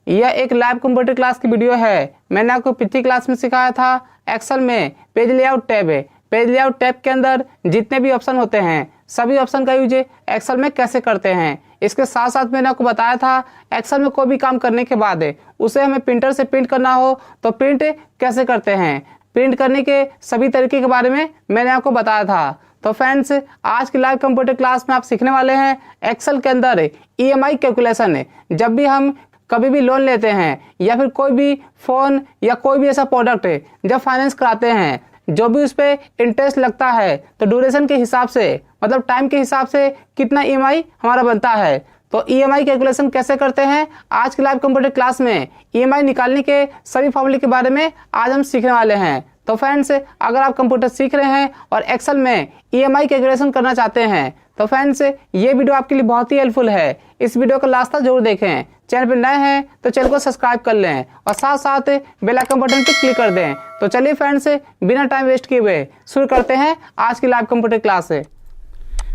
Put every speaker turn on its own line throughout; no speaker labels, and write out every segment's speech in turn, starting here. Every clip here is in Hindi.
यह एक लाइव कंप्यूटर क्लास की वीडियो है। मैंने आपको पिछली क्लास में सिखाया था एक्सेल में पेज लेआउट टैब है। पेज लेआउट टैब के अंदर जितने भी ऑप्शन होते हैं सभी ऑप्शन का यूज एक्सेल में कैसे करते हैं। इसके साथ साथ मैंने आपको बताया था एक्सेल में कोई भी काम करने के बाद उसे हमें प्रिंटर से प्रिंट करना हो तो प्रिंट कैसे करते हैं। प्रिंट करने के सभी तरीके के बारे में मैंने आपको बताया था। तो फ्रेंड्स, आज की लाइव कंप्यूटर क्लास में आप सीखने वाले हैं एक्सेल के अंदर EMI कैलकुलेशन। जब भी हम कभी भी लोन लेते हैं या फिर कोई भी फ़ोन या कोई भी ऐसा प्रोडक्ट जब फाइनेंस कराते हैं, जो भी उस पर इंटरेस्ट लगता है तो ड्यूरेशन के हिसाब से, मतलब टाइम के हिसाब से कितना EMI हमारा बनता है। तो EMI कैलकुलेशन कैसे करते हैं, आज की लाइव कंप्यूटर क्लास में EMI निकालने के सभी फॉर्मूले के बारे में आज हम सीखने वाले हैं। तो फ्रेंड्स, अगर आप कंप्यूटर सीख रहे हैं और एक्सेल में EMI कैलकुलेशन करना चाहते हैं तो फ्रेंड्स ये वीडियो आपके लिए बहुत ही हेल्पफुल है। इस वीडियो को लास्ट तक जरूर देखें। चैनल पर नए हैं तो चैनल को सब्सक्राइब कर लें और साथ साथ बेल आइकन बटन पर क्लिक कर दें। तो चलिए फ्रेंड्स, बिना टाइम वेस्ट किए हुए शुरू करते हैं आज की लाइव कंप्यूटर क्लास से।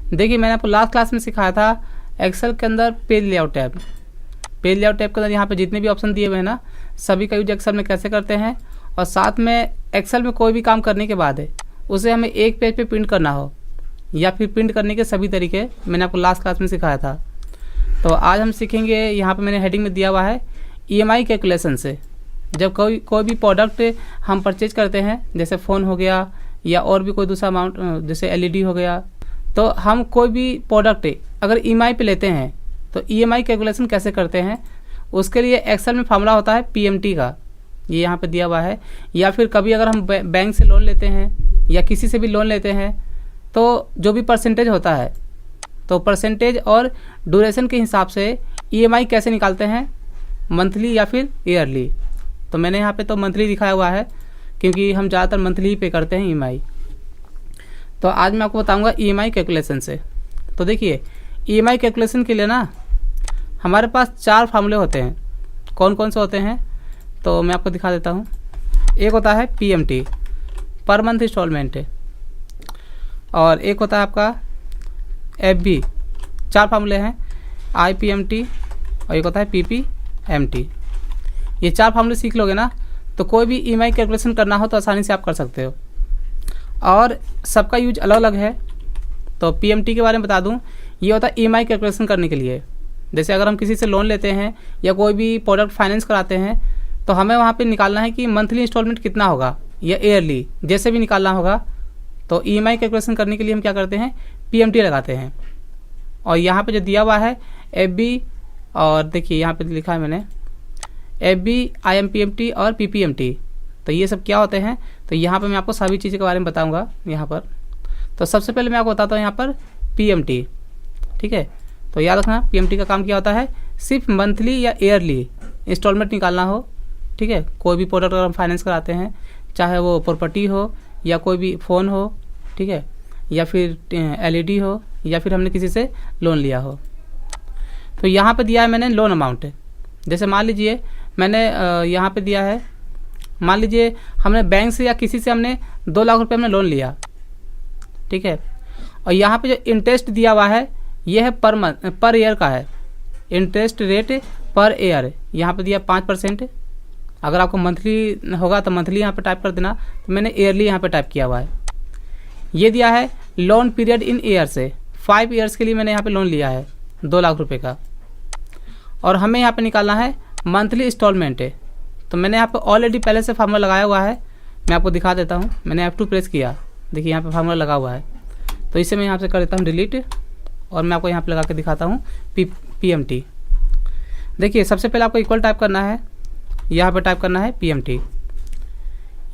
देखिए, मैंने आपको लास्ट क्लास में सिखाया था एक्सेल के अंदर page layout tab. Page layout tab के अंदर यहाँ पे जितने भी ऑप्शन दिए हुए हैं ना, सभी का यूज एक्सेल में कैसे करते हैं। और साथ में एक्सेल में कोई भी काम करने के बाद उसे हमें एक पेज पे प्रिंट करना हो या फिर प्रिंट करने के सभी तरीके मैंने आपको लास्ट क्लास में सिखाया था। तो आज हम सीखेंगे, यहाँ पे मैंने हेडिंग में दिया हुआ है EMI कैलकुलेशन से। जब कोई भी प्रोडक्ट हम परचेज करते हैं, जैसे फ़ोन हो गया या और भी कोई दूसरा अमाउंट जैसे LED हो गया, तो हम कोई भी प्रोडक्ट अगर EMI पे लेते हैं तो EMI कैलकुलेशन कैसे करते हैं, उसके लिए एक्सेल में फार्मूला होता है PMT का, ये यहाँ पे दिया हुआ है। या फिर कभी अगर हम बैंक से लोन लेते हैं या किसी से भी लोन लेते हैं तो जो भी परसेंटेज होता है, तो परसेंटेज और ड्यूरेशन के हिसाब से EMI कैसे निकालते हैं, मंथली या फिर ईयरली। तो मैंने यहाँ पे तो मंथली दिखाया हुआ है क्योंकि हम ज़्यादातर मंथली ही पे करते हैं EMI। तो आज मैं आपको बताऊंगा EMI कैलकुलेशन से। तो देखिए, EMI कैलकुलेशन के लिए ना हमारे पास 4 फार्मूले होते हैं। कौन कौन से होते हैं तो मैं आपको दिखा देता हूँ। एक होता है PMT, पर मंथ इंस्टॉलमेंट, और एक होता है आपका FB। 4 फार्मूले हैं, IPMT, और एक होता है PPMT। ये 4 फार्मूले सीख लोगे ना तो कोई भी EMI कैलकुलेशन करना हो तो आसानी से आप कर सकते हो। और सबका यूज अलग अलग है। तो PMT के बारे में बता दूं, ये होता है EMI कैलकुलेशन करने के लिए। जैसे अगर हम किसी से लोन लेते हैं या कोई भी प्रोडक्ट फाइनेंस कराते हैं तो हमें वहाँ पे निकालना है कि मंथली इंस्टॉलमेंट कितना होगा या ईयरली, जैसे भी निकालना होगा। तो EMI कैलकुलेशन करने के लिए हम क्या करते हैं, PMT लगाते हैं। और यहाँ पे जो दिया हुआ है FB, और देखिए यहाँ पे लिखा है मैंने FB, IMPMT और PPMT। तो ये सब क्या होते हैं, तो यहाँ पे मैं आपको सभी चीज़ों के बारे में बताऊँगा यहाँ पर। तो सबसे पहले मैं आपको बताता हूँ यहाँ पर PMT, ठीक है। तो याद रखना, PMT का काम क्या होता है, सिर्फ मंथली या ईयरली इंस्टॉलमेंट निकालना हो, ठीक है। कोई भी प्रोडक्ट अगर हम फाइनेंस कराते हैं, चाहे वो प्रॉपर्टी हो या कोई भी फ़ोन हो, ठीक है, या फिर LED हो, या फिर हमने किसी से लोन लिया हो। तो यहाँ पे दिया है मैंने लोन अमाउंट। जैसे मान लीजिए मैंने यहाँ पे दिया है, मान लीजिए हमने बैंक से या किसी से हमने 2 लाख रुपये हमने लोन लिया, ठीक है। और यहाँ पे जो इंटरेस्ट दिया हुआ है ये है पर ईयर का है। इंटरेस्ट रेट पर ईयर यहाँ पे दिया 5%। अगर आपको मंथली होगा तो मंथली यहाँ पे टाइप कर देना, तो मैंने ईयरली यहाँ पे टाइप किया हुआ है। ये दिया है लोन पीरियड इन ईयर से, 5 ईयर्स के लिए मैंने यहाँ पे लोन लिया है 2 लाख रुपए का। और हमें यहाँ पे निकालना है मंथली इंस्टॉलमेंट है। तो मैंने यहाँ पे ऑलरेडी पहले से फार्मूला लगाया हुआ है, मैं आपको दिखा देता हूँ। मैंने F2 प्रेस किया, देखिए यहाँ पे फार्मूला लगा हुआ है। तो इसे मैं यहाँ से कर देता हूँ डिलीट, और मैं आपको यहाँ पे लगा के दिखाता हूँ PMT। देखिए, सबसे पहले आपको इक्वल टाइप करना है, यहाँ पे टाइप करना है PMT।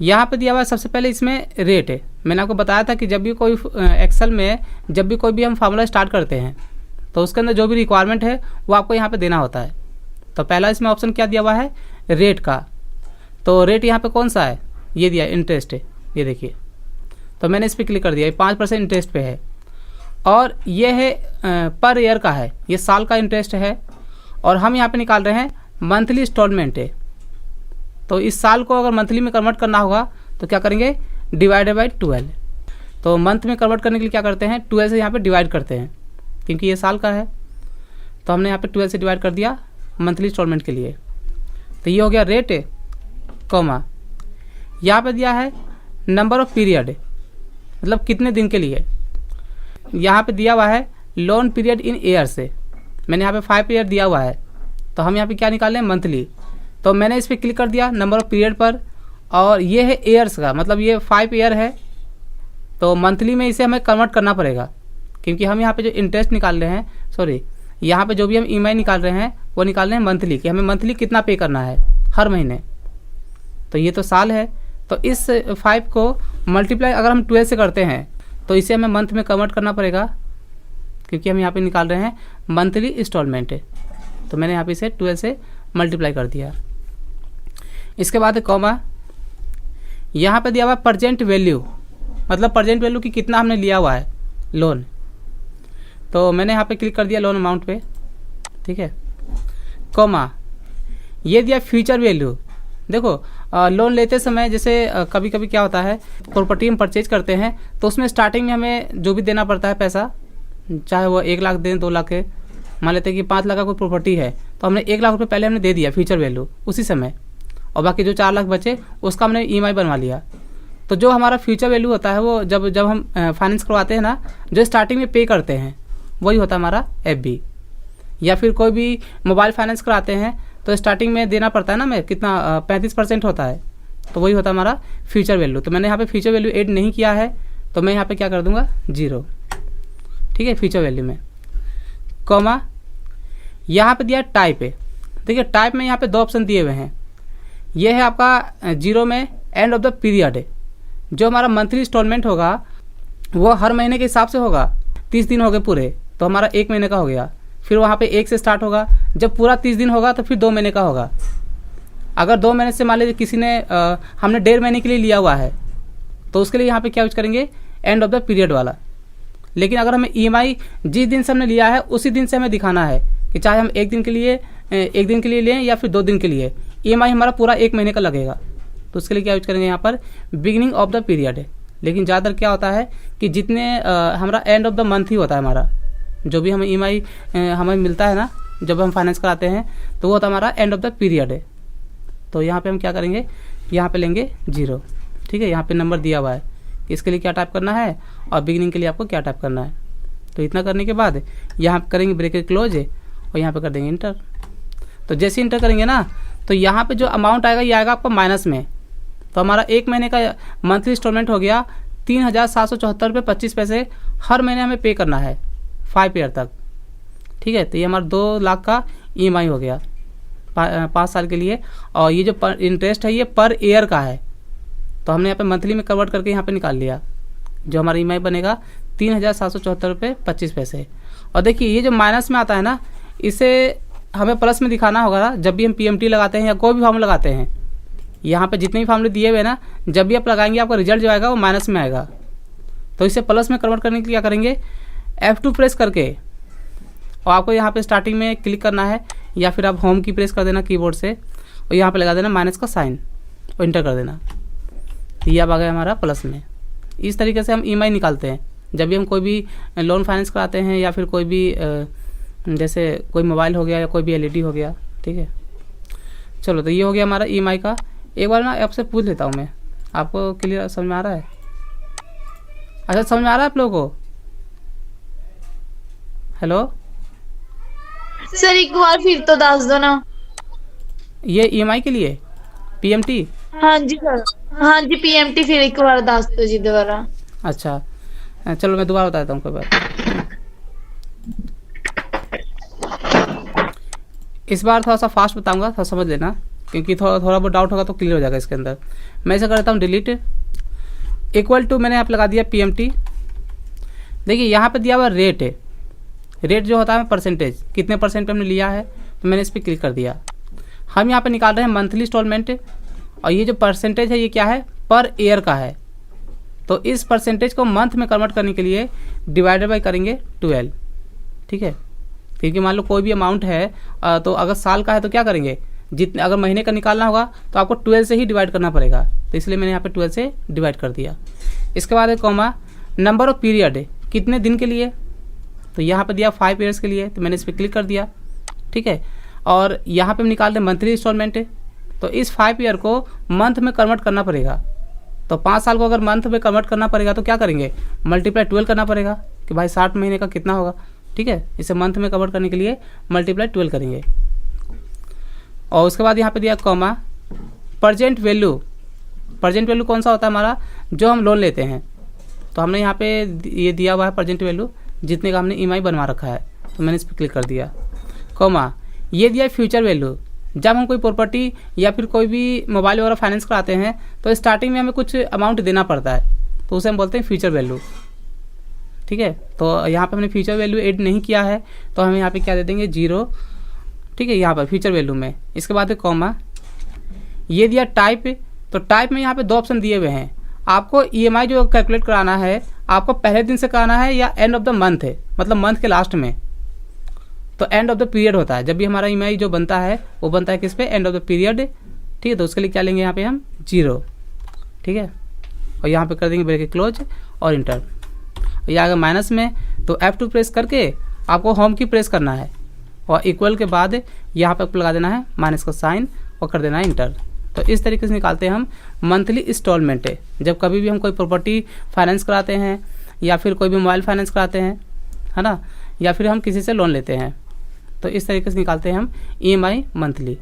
यहाँ पे दिया हुआ है सबसे पहले इसमें रेट है। मैंने आपको बताया था कि जब भी कोई एक्सेल में जब भी कोई भी हम फार्मूला स्टार्ट करते हैं तो उसके अंदर जो भी रिक्वायरमेंट है वो आपको यहाँ पे देना होता है। तो पहला इसमें ऑप्शन क्या दिया हुआ है, रेट का। तो रेट यहाँ पे कौन सा है, ये दिया इंटरेस्ट है, ये देखिए। तो मैंने इस पर क्लिक कर दिया, 5% इंटरेस्ट पे है। और ये है पर ईयर का है, ये साल का इंटरेस्ट है। और हम यहाँ पे निकाल रहे हैं मंथली इंस्टॉलमेंट है। तो इस साल को अगर मंथली में कन्वर्ट करना होगा तो क्या करेंगे, डिवाइडेड बाई 12। तो मंथ में कन्वर्ट करने के लिए क्या करते हैं, 12 से यहाँ पे डिवाइड करते हैं क्योंकि ये साल का है। तो हमने यहाँ पे 12 से डिवाइड कर दिया मंथली इंस्टॉलमेंट के लिए। तो ये हो गया रेट कॉमा, यहाँ पे दिया है नंबर ऑफ पीरियड, मतलब कितने दिन के लिए। यहाँ पे दिया हुआ है लोन पीरियड इन ईयर से, मैंने यहाँ पे 5 ईयर दिया हुआ है, तो हम यहाँ पे क्या निकाल रहे हैं मंथली। तो मैंने इस पर क्लिक कर दिया नंबर ऑफ पीरियड पर, और ये है ईयर्स का, मतलब ये 5 ईयर है, तो मंथली में इसे हमें कन्वर्ट करना पड़ेगा, क्योंकि हम यहाँ पे जो इंटरेस्ट निकाल रहे हैं, सॉरी यहाँ पे जो भी हम ईएमआई निकाल रहे हैं वो निकाल रहे हैं मंथली, कि हमें मंथली कितना पे करना है हर महीने। तो ये तो साल है, तो इस 5 को मल्टीप्लाई अगर हम 12 से करते हैं तो इसे हमें मंथ में कन्वर्ट करना पड़ेगा, क्योंकि हम यहाँ पे निकाल रहे हैं मंथली इंस्टॉलमेंट। तो मैंने यहाँ पे इसे 12 से मल्टीप्लाई कर दिया। इसके बाद कॉमा, यहाँ पे दिया हुआ है प्रेजेंट वैल्यू, मतलब प्रेजेंट वैल्यू की कितना हमने लिया हुआ है लोन। तो मैंने यहाँ पे क्लिक कर दिया लोन अमाउंट पे, ठीक है, कॉमा, ये दिया फ्यूचर वैल्यू। देखो लोन लेते समय जैसे कभी कभी क्या होता है, प्रॉपर्टी हम परचेज करते हैं तो उसमें स्टार्टिंग में हमें जो भी देना पड़ता है पैसा, चाहे वो 1 लाख दें 2 लाख है, मान लेते हैं कि 5 लाख का कोई प्रॉपर्टी है तो हमने 1 लाख रुपये पहले हमने दे दिया फ्यूचर वैल्यू उसी समय, और बाकी जो 4 लाख बचे उसका हमने ईएमआई बनवा लिया। तो जो हमारा फ्यूचर वैल्यू होता है वो जब हम फाइनेंस करवाते हैं ना, जो स्टार्टिंग में पे करते हैं वही होता है हमारा एफबी। या फिर कोई भी मोबाइल फाइनेंस कराते हैं तो स्टार्टिंग में देना पड़ता है ना, मैं कितना 35% होता है, तो वही होता है हमारा फ्यूचर वैल्यू। तो मैंने यहाँ पे फ्यूचर वैल्यू ऐड नहीं किया है, तो मैं यहाँ पे क्या कर दूंगा 0, ठीक है, फ्यूचर वैल्यू में, कॉमा, यहाँ पे दिया टाइप है। देखिए टाइप में यहाँ पे 2 ऑप्शन दिए हुए हैं, ये है आपका 0 में एंड ऑफ द पीरियड है। जो हमारा मंथली इंस्टॉलमेंट होगा वो हर महीने के हिसाब से होगा, 30 दिन हो गए पूरे तो हमारा 1 महीने का हो गया, फिर वहाँ पे 1 से स्टार्ट होगा, जब पूरा 30 दिन होगा तो फिर 2 महीने का होगा। अगर 2 महीने से मान लीजिए किसी ने हमने 1.5 महीने के लिए लिया हुआ है तो उसके लिए यहाँ पे क्या यूज करेंगे, एंड ऑफ द पीरियड वाला। लेकिन अगर हमें ईएमआई जिस दिन से हमने लिया है उसी दिन से हमें दिखाना है, कि चाहे हम 1 दिन के लिए लें या फिर 2 दिन के लिए, ईएमआई हमारा पूरा 1 महीने का लगेगा। तो उसके लिए क्या यूज करेंगे यहाँ पर बिगिनिंग ऑफ द पीरियड है। लेकिन ज़्यादातर क्या होता है कि जितने हमारा एंड ऑफ द मंथ ही होता है, हमारा जो भी हमें ईएमआई हमें मिलता है ना जब हम फाइनेंस कराते हैं तो वो होता है हमारा एंड ऑफ द पीरियड है। तो यहाँ पे हम क्या करेंगे, यहाँ पे लेंगे 0, ठीक है, यहाँ पे नंबर दिया हुआ है कि इसके लिए क्या टाइप करना है और बिगिनिंग के लिए आपको क्या टाइप करना है। तो इतना करने के बाद यहाँ करेंगे ब्रैकेट क्लोज और यहाँ पे कर देंगे इंटर। तो जैसे इंटर करेंगे ना तो यहाँ पे जो अमाउंट आएगा ये आएगा आपका माइनस में। तो हमारा 1 महीने का मंथली इंस्टॉलमेंट हो गया 3,774.25 हर महीने हमें पे करना है 5 ईयर तक, ठीक है। तो ये हमारा 2 लाख का ईएमआई हो गया 5 साल के लिए। और ये जो इंटरेस्ट है ये पर ईयर का है, तो हमने यहाँ पे मंथली में कन्वर्ट करके यहाँ पे निकाल लिया। जो हमारा ईएमआई बनेगा 3,774.25। और देखिए ये जो माइनस में आता है ना, इसे हमें प्लस में दिखाना होगा ना जब भी हम पीएमटी लगाते हैं या कोई भी फॉर्मूला लगाते हैं। यहाँ पे जितने भी फॉर्मूले दिए हुए ना, जब भी आप लगाएंगे आपका रिजल्ट जो आएगा वो माइनस में आएगा। तो इसे प्लस में कन्वर्ट करने के लिए क्या करेंगे, F2 प्रेस करके, और आपको यहाँ पे स्टार्टिंग में क्लिक करना है या फिर आप होम की प्रेस कर देना कीबोर्ड से और यहाँ पे लगा देना माइनस का साइन और इंटर कर देना। ये अब आ गया हमारा प्लस में। इस तरीके से हम ईएमआई निकालते हैं जब भी हम कोई भी लोन फाइनेंस कराते हैं या फिर कोई भी जैसे कोई मोबाइल हो गया या कोई भी एलईडी हो गया, ठीक है। चलो तो ये हो गया हमारा ईएमआई का। एक बार ना आपसे पूछ लेता हूँ मैं, आपको क्लियर समझ में आ रहा है? अच्छा समझ में आ रहा है आप लोगों को? हेलो
सर एक बार फिर तो दस दो ना।
ये ईएमआई के लिए पीएमटी?
हाँ जी सर, हाँ जी पीएमटी फिर एक बार दस दो जी दोबारा।
अच्छा चलो मैं दोबारा बताता हूँ कोई बात। इस बार थोड़ा सा फास्ट बताऊंगा, थोड़ा समझ लेना, क्योंकि थोड़ा बहुत डाउट होगा तो क्लियर हो जाएगा इसके अंदर। मैं ऐसा करता हूँ डिलीट इक्वल टू, मैंने यहाँ पे लगा दिया पीएमटी। देखिए यहाँ पे दिया हुआ रेट है, रेट जो होता है परसेंटेज, कितने परसेंट पे हमने लिया है, तो मैंने इस पर क्लिक कर दिया। हम यहाँ पे निकाल रहे हैं मंथली इंस्टॉलमेंट, और ये जो परसेंटेज है ये क्या है, पर ईयर का है। तो इस परसेंटेज को मंथ में कन्वर्ट करने के लिए डिवाइडेड बाई करेंगे 12, ठीक है। क्योंकि मान लो कोई भी अमाउंट है तो अगर साल का है तो क्या करेंगे, जितने अगर महीने का निकालना होगा तो आपको 12 से ही डिवाइड करना पड़ेगा। तो इसलिए मैंने यहाँ पे 12 से डिवाइड कर दिया। इसके बाद है कॉमा, नंबर ऑफ पीरियड है, कितने दिन के लिए, तो यहाँ पे दिया 5 ईयर्स के लिए, तो मैंने इस पर क्लिक कर दिया, ठीक है। और यहाँ पे हम निकाल रहे हैं मंथली इंस्टॉलमेंट, तो इस 5 ईयर को मंथ में कन्वर्ट करना पड़ेगा। तो 5 साल को अगर मंथ में कन्वर्ट करना पड़ेगा तो क्या करेंगे, मल्टीप्लाई 12 करना पड़ेगा कि भाई 60 महीने का कितना होगा। ठीक है, इसे मंथ में कन्वर्ट करने के लिए मल्टीप्लाई 12 करेंगे। और उसके बाद यहाँ पे दिया comma present value. Present value कौन सा होता है हमारा, जो हम लोन लेते हैं। तो हमने यहाँ पे ये दिया हुआ है प्रेजेंट वैल्यू, जितने का हमने EMI बनवा रखा है, तो मैंने इस पर क्लिक कर दिया। कॉमा ये दिया फ्यूचर वैल्यू। जब हम कोई प्रॉपर्टी या फिर कोई भी मोबाइल वगैरह फाइनेंस कराते हैं तो स्टार्टिंग में हमें कुछ अमाउंट देना पड़ता है, तो उसे हम बोलते हैं फ्यूचर वैल्यू। ठीक है, तो यहाँ पे हमने फ्यूचर वैल्यू ऐड नहीं किया है, तो हम यहाँ पे क्या दे देंगे 0। ठीक है, यहाँ पर फ्यूचर वैल्यू में। इसके बाद कॉमा ये दिया टाइप। तो टाइप में यहाँ पे 2 ऑप्शन दिए हुए हैं। आपको EMI जो कैलकुलेट कराना है, आपको पहले दिन से कराना है या एंड ऑफ द मंथ है, मतलब मंथ के लास्ट में। तो एंड ऑफ द पीरियड होता है, जब भी हमारा EMI जो बनता है वो बनता है किस पे, एंड ऑफ द पीरियड। ठीक है, तो उसके लिए क्या लेंगे यहाँ पे हम 0। ठीक है, और यहाँ पे कर देंगे ब्रैकेट क्लोज और इंटर। ये आ गया माइनस में, तो F2 प्रेस करके आपको होम की प्रेस करना है और इक्वल के बाद यहाँ पे आपको लगा देना है माइनस का साइन और कर देना है इंटर। तो इस तरीके से निकालते हैं हम मंथली इंस्टॉलमेंट है। जब कभी भी हम कोई प्रॉपर्टी फाइनेंस कराते हैं या फिर कोई भी मोबाइल फाइनेंस कराते हैं, है ना, या फिर हम किसी से लोन लेते हैं, तो इस तरीके से निकालते हैं हम EMI मंथली।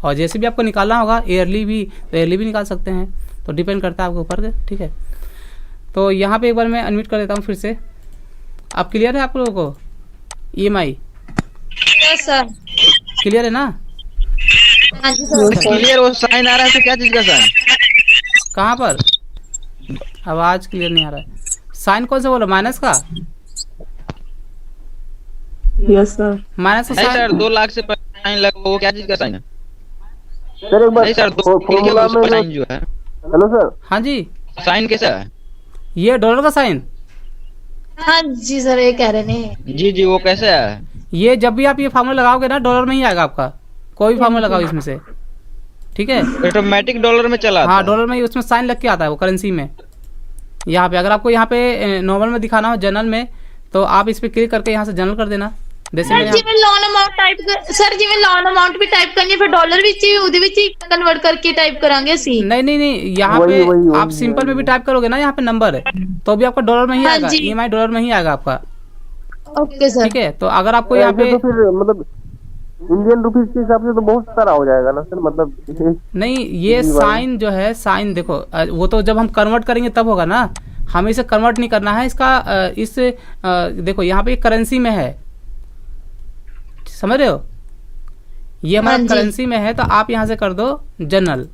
और जैसे भी आपको निकालना होगा ईयरली भी, तो ईयरली भी निकाल सकते हैं, तो डिपेंड करता है आपके ऊपर। ठीक है, तो यहाँ पे एक बार मैं अनम्यूट कर देता हूँ फिर से। आप क्लियर है आप लोगों को EMI?
Yes sir.
क्लियर है ना?
हाँ जी सर।
क्लियर। वो साइन आ रहा है तो क्या चीज का साइन?
कहाँ पर? आवाज़ क्लियर नहीं आ रहा है। साइन कौन सा बोलो, माइनस का?
Yes sir.
माइनस का
नहीं सर,
साइन?
2 लाख से साइन लगा, वो क्या चीज का साइन है?
सर एक बार
नहीं सर,
फॉर्मूला में
साइन जो है,
हेलो सर,
हाँ जी,
साइन कैसा है?
ये डॉलर का साइन।
हाँ जी सर, ये कह रहे ने।
जी जी, वो कैसे है?
ये जब भी आप ये फार्मूला लगाओगे ना, डॉलर में ही आएगा आपका। कोई भी फार्मूला लगाओ इसमें से। ठीक है,
ऑटोमेटिक डॉलर में चला आता
हाँ
है।
डॉलर में ही उसमें साइन लग के आता है वो करेंसी में। यहाँ पे अगर आपको यहाँ पे नॉर्मल में दिखाना हो जनरल में, तो आप इस पर क्लिक करके यहाँ से जनरल कर देना। जैसे
सर
मैंने
जिਵੇਂ लोन अमाउंट टाइप कर, सर जिਵੇਂ लोन अमाउंट भी टाइप करनी है, फिर डॉलर ਵਿੱਚ ਹੀ ਉਹਦੇ ਵਿੱਚ ਹੀ कन्वर्ट करके टाइप करांगे ਅਸੀਂ।
नहीं, यहाँ पे आप सिंपल में भी टाइप करोगे ना यहाँ पे नंबर, तो भी आपका डॉलर में ही
हाँ
आएगा।
जी।
EMI डॉलर में ही आएगा आपका।
Okay sir.
ठीक है, तो अगर आपको यहाँ
ऐसे
पे
तो फिर मतलब इंडियन रुपीस के हिसाब से तो बहुत सारा हो जाएगा ना सर, मतलब
नहीं, ये साइन जो है, साइन देखो वो तो जब हम कन्वर्ट करेंगे तब होगा ना, हमें इसे कन्वर्ट नहीं करना है। इसका देखो यहाँ पे करेंसी में है, समझ रहे हो, ये हमारा
हाँ जी।
करेंसी में है, तो आप यहाँ से कर दो जनरल,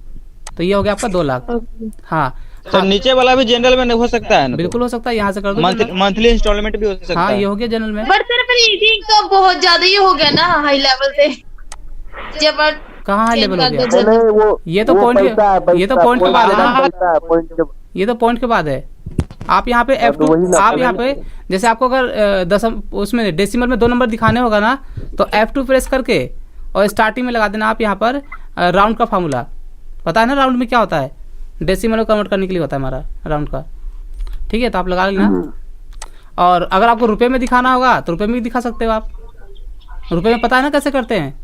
तो ये हो गया आपका 2 लाख।
ओके।
हाँ
सर नीचे वाला भी जनरल में हो सकता है ना?
बिल्कुल हो सकता है, यहाँ से कर दो general।
मंथली इंस्टॉलमेंट भी हो सकता
हाँ,
है।
ये हो गया जनरल में।
बट सर फिर ये का बहुत ज्यादा ही हो गया ना हाई लेवल पे। जब
कहाँ हाई लेवल हो गया?
नहीं वो
ये तो
वो
point के-
पैसा है,
ये तो
पैसा,
point के बाद है ना?
पैसा है, point के-
ये तो पॉइंट के बाद है। आप यहाँ पे
तो वही
F2,
ना,
आप यहाँ पे जैसे आपको अगर दशम उसमें डेसिमल में 2 नंबर दिखाने होगा ना, तो F2 प्रेस करके और स्टार्टिंग में लगा देना आप यहाँ पर राउंड का फार्मूला। पता है ना राउंड में क्या होता है? डेसिमल को कन्वर्ट करने के लिए होता है हमारा राउंड का। ठीक है, तो आप लगा लेना। और अगर आपको रुपए में दिखाना होगा तो रुपए में भी दिखा सकते हो आप। रुपए में पता है ना कैसे करते हैं?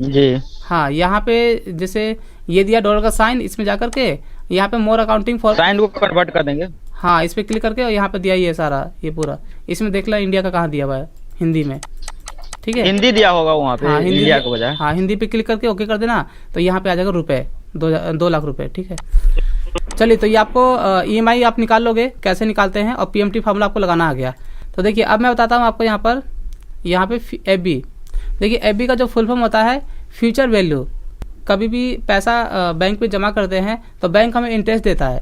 जी।
हाँ, यहाँ पे जैसे ये दिया डॉलर का साइन, इसमें जा करके यहाँ पे मोर अकाउंटिंग फॉर,
साइन को कन्वर्ट कर देंगे।
हाँ इस पे क्लिक करके और यहाँ पे दिया ये सारा, ये पूरा इसमें देख ला इंडिया का कहाँ दिया हुआ है, हिंदी में। ठीक है,
हिंदी दिया होगा वहाँ पे,
हाँ
इंडिया के बजाय।
हाँ हिंदी पे क्लिक करके ओके कर देना, तो यहाँ पे आ जाएगा रुपए 2 लाख रुपए। ठीक है, चलिए, तो ये आपको EMI आप निकाल लोगे, कैसे निकालते हैं, और PMT फार्मूला आपको लगाना आ गया। तो देखिए अब मैं बताता हूँ आपको यहाँ पे FB। देखिए FB का जो फुल फॉर्म होता है फ्यूचर वैल्यू। कभी भी पैसा बैंक में जमा करते हैं तो बैंक हमें इंटरेस्ट देता है,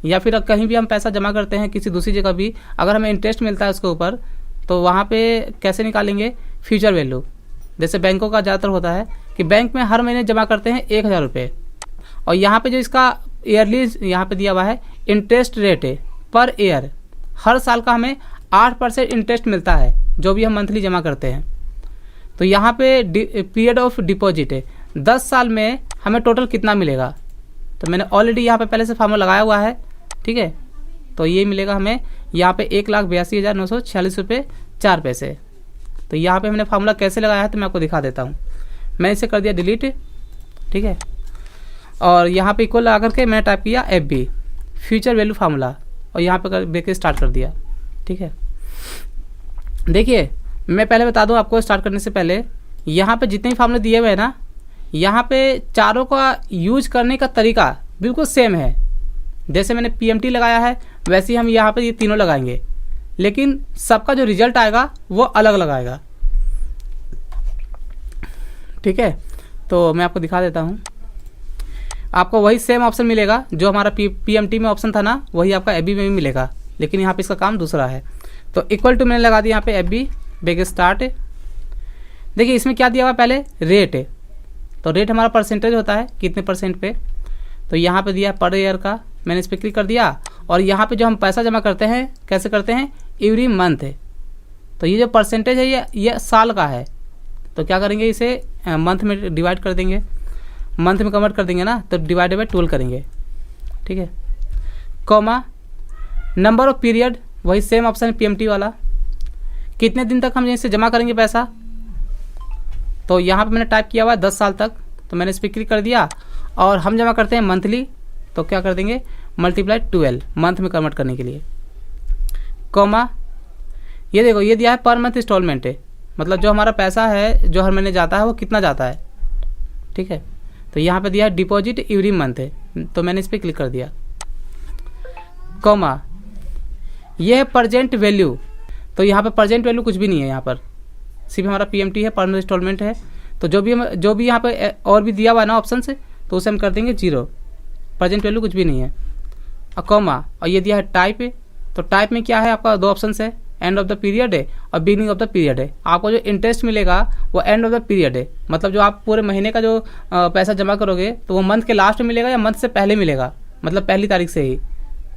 या फिर कहीं भी हम पैसा जमा करते हैं किसी दूसरी जगह भी, अगर हमें इंटरेस्ट मिलता है उसके ऊपर, तो वहाँ पे कैसे निकालेंगे फ्यूचर वैल्यू। जैसे बैंकों का ज़्यादातर होता है कि बैंक में हर महीने जमा करते हैं 1000 रुपये, और यहाँ पे जो इसका ईयरली यहाँ पे दिया हुआ है इंटरेस्ट रेट है पर ईयर, हर साल का हमें 8% इंटरेस्ट मिलता है जो भी हम मंथली जमा करते हैं। तो यहाँ पे पीरियड ऑफ डिपॉजिट है, 10 साल में हमें टोटल कितना मिलेगा। तो मैंने ऑलरेडी यहाँ पे पहले से फार्मूला लगाया हुआ है। ठीक है, तो ये मिलेगा हमें यहाँ पे 1,82,946 रुपये 4 पैसे। तो यहाँ पे मैंने फार्मूला कैसे लगाया है तो मैं आपको दिखा देता हूँ। मैं इसे कर दिया डिलीट। ठीक है, और यहाँ पे इक्वल लगा करके मैंने टाइप किया FB फ्यूचर वैल्यू फार्मूला और यहाँ पे ब्रेकेट स्टार्ट कर दिया। ठीक है, देखिए मैं पहले बता दूँ आपको स्टार्ट करने से पहले, यहाँ पे जितने भी फार्मूले दिए हुए हैं ना, यहाँ पे चारों का यूज करने का तरीका बिल्कुल सेम है। जैसे मैंने PMT लगाया है वैसे ही हम यहाँ पे ये तीनों लगाएंगे, लेकिन सबका जो रिजल्ट आएगा वो अलग अलग आएगा। ठीक है, तो मैं आपको दिखा देता हूँ। आपको वही सेम ऑप्शन मिलेगा जो हमारा PMT में ऑप्शन था ना, वही आपका FB में भी मिलेगा, लेकिन यहाँ पे इसका काम दूसरा है। तो इक्वल टू मैंने लगा दिया यहाँ पे FB ब्रेकेट स्टार्ट। देखिए इसमें क्या दिया हुआ पहले रेट है, तो रेट हमारा परसेंटेज होता है कितने परसेंट पे, तो यहाँ पे दिया पर ईयर का, मैंने इस पर क्लिक कर दिया। और यहाँ पे जो हम पैसा जमा करते हैं कैसे करते हैं, एवरी मंथ है। तो ये जो परसेंटेज है ये साल का है, तो क्या करेंगे इसे मंथ में डिवाइड कर देंगे, मंथ में कन्वर्ट कर देंगे ना, तो डिवाइडेड बाय 12 करेंगे। ठीक है, कॉमा नंबर ऑफ पीरियड, वही सेम ऑप्शन है PMT वाला, कितने दिन तक हम इसे जमा करेंगे पैसा, तो यहाँ पे मैंने टाइप किया हुआ है 10 साल तक, तो मैंने इस पर क्लिक कर दिया। और हम जमा करते हैं मंथली, तो क्या कर देंगे मल्टीप्लाई 12 मंथ में कन्वर्ट करने के लिए, कॉमा ये देखो ये दिया है पर मंथ इंस्टॉलमेंट है, मतलब जो हमारा पैसा है जो हर महीने जाता है वो कितना जाता है। ठीक है, तो यहाँ पे दिया है डिपॉजिट एवरी मंथ है, तो मैंने इस पर क्लिक कर दिया, कॉमा ये है प्रेजेंट वैल्यू, तो यहाँ पे प्रेजेंट वैल्यू कुछ भी नहीं है, यहाँ पर सिर्फ हमारा PMT है, पर मंथ इंस्टॉलमेंट है। तो जो भी यहाँ पे और भी दिया हुआ है ना ऑप्शन से, तो उसे हम कर देंगे 0, प्रेजेंट वैल्यू कुछ भी नहीं है, और कॉमा और ये दिया है टाइप है, तो टाइप में क्या है आपका 2 ऑप्शन है, एंड ऑफ द पीरियड है और बिगिनिंग ऑफ द पीरियड है। आपको जो इंटरेस्ट मिलेगा वो एंड ऑफ द पीरियड है, मतलब जो आप पूरे महीने का जो पैसा जमा करोगे तो वो मंथ के लास्ट में मिलेगा या मंथ से पहले मिलेगा, मतलब पहली तारीख से ही।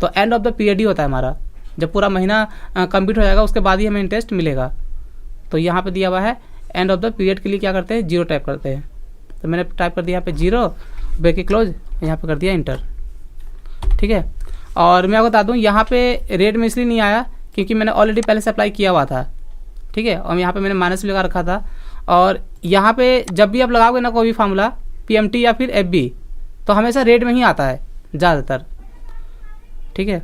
तो एंड ऑफ द पीरियड ही होता है हमारा, जब पूरा महीना कंप्लीट हो जाएगा उसके बाद ही हमें इंटरेस्ट मिलेगा। तो यहाँ पे दिया हुआ है एंड ऑफ द पीरियड के लिए क्या करते हैं 0 टाइप करते हैं, तो मैंने टाइप कर दिया यहाँ पे 0 ब्रैकेट क्लोज, यहाँ पे कर दिया इंटर। ठीक है, और मैं आपको बता दूँ यहाँ पे रेट में इसलिए नहीं आया क्योंकि मैंने ऑलरेडी पहले से अप्लाई किया हुआ था। ठीक है, और यहाँ पे मैंने माइनस भी लगा रखा था। और यहाँ पे जब भी आप लगाओगे ना कोई भी फार्मूला PMT या फिर FB, तो हमेशा रेट में ही आता है ज़्यादातर। ठीक है,